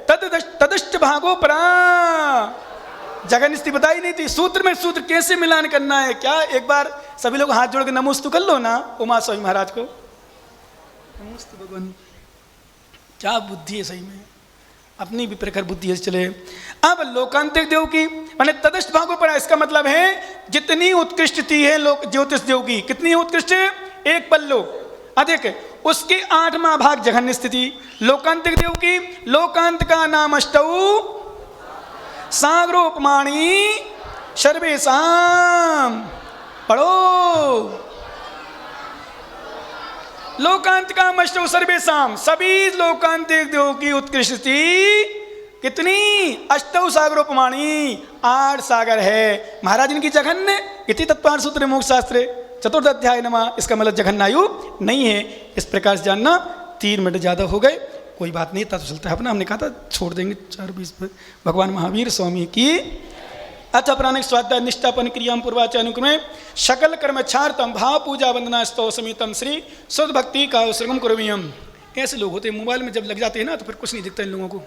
तदष्ट भागो परा, जगह स्थिति बताई नहीं थी। सूत्र में सूत्र कैसे मिलान करना है क्या, एक बार सभी लोग हाथ जोड़ के नमोस्तु कर लो ना उमा स्वामी महाराज को। नमोस्तु भगवान, क्या बुद्धि है सही में, अपनी भी प्रखर बुद्धि है चले। अब लोकांतिक देव की माने तदष्ट भागो परा, इसका मतलब है जितनी उत्कृष्ट थी है लोक ज्योतिष देव की, कितनी उत्कृष्ट, एक पल्लो अधिक, उसकी 8वां भाग जघन्य स्थिति। लोकांतिक देव की, लोकांत का नाम अष्टौ सागरोपमाणी सर्वेशाम, पढ़ो, लोकांत का अष्टौ सर्वेशाम, सभी लोकांतिक देव की उत्कृष्ट थी कितनी, अष्टौ सागरोपमाणी, 8 सागर है। महाराज इनकी जघन्य इति तत्पार सूत्र मोक्ष शास्त्र 4th अध्याय नमा, इसका मतलब जघन्यायु नहीं है। इस प्रकार से जानना। 3 मिनट ज़्यादा हो गए, कोई बात नहीं था तो चलता है अपना, हमने कहा था छोड़ देंगे 4:20 पर। भगवान महावीर स्वामी की अथ प्राणिक स्वाध्याय निष्ठापन क्रियाम पूर्वाचार अनुक्रमे सकल कर्मच्छार्थम भाव पूजा वंदना स्तव समितम श्री शुद्ध भक्ति का उत्सर्गम कुर्वीयम। ऐसे लोग होते हैं मोबाइल में जब लग जाते हैं ना तो फिर कुछ नहीं दिखता इन लोगों को।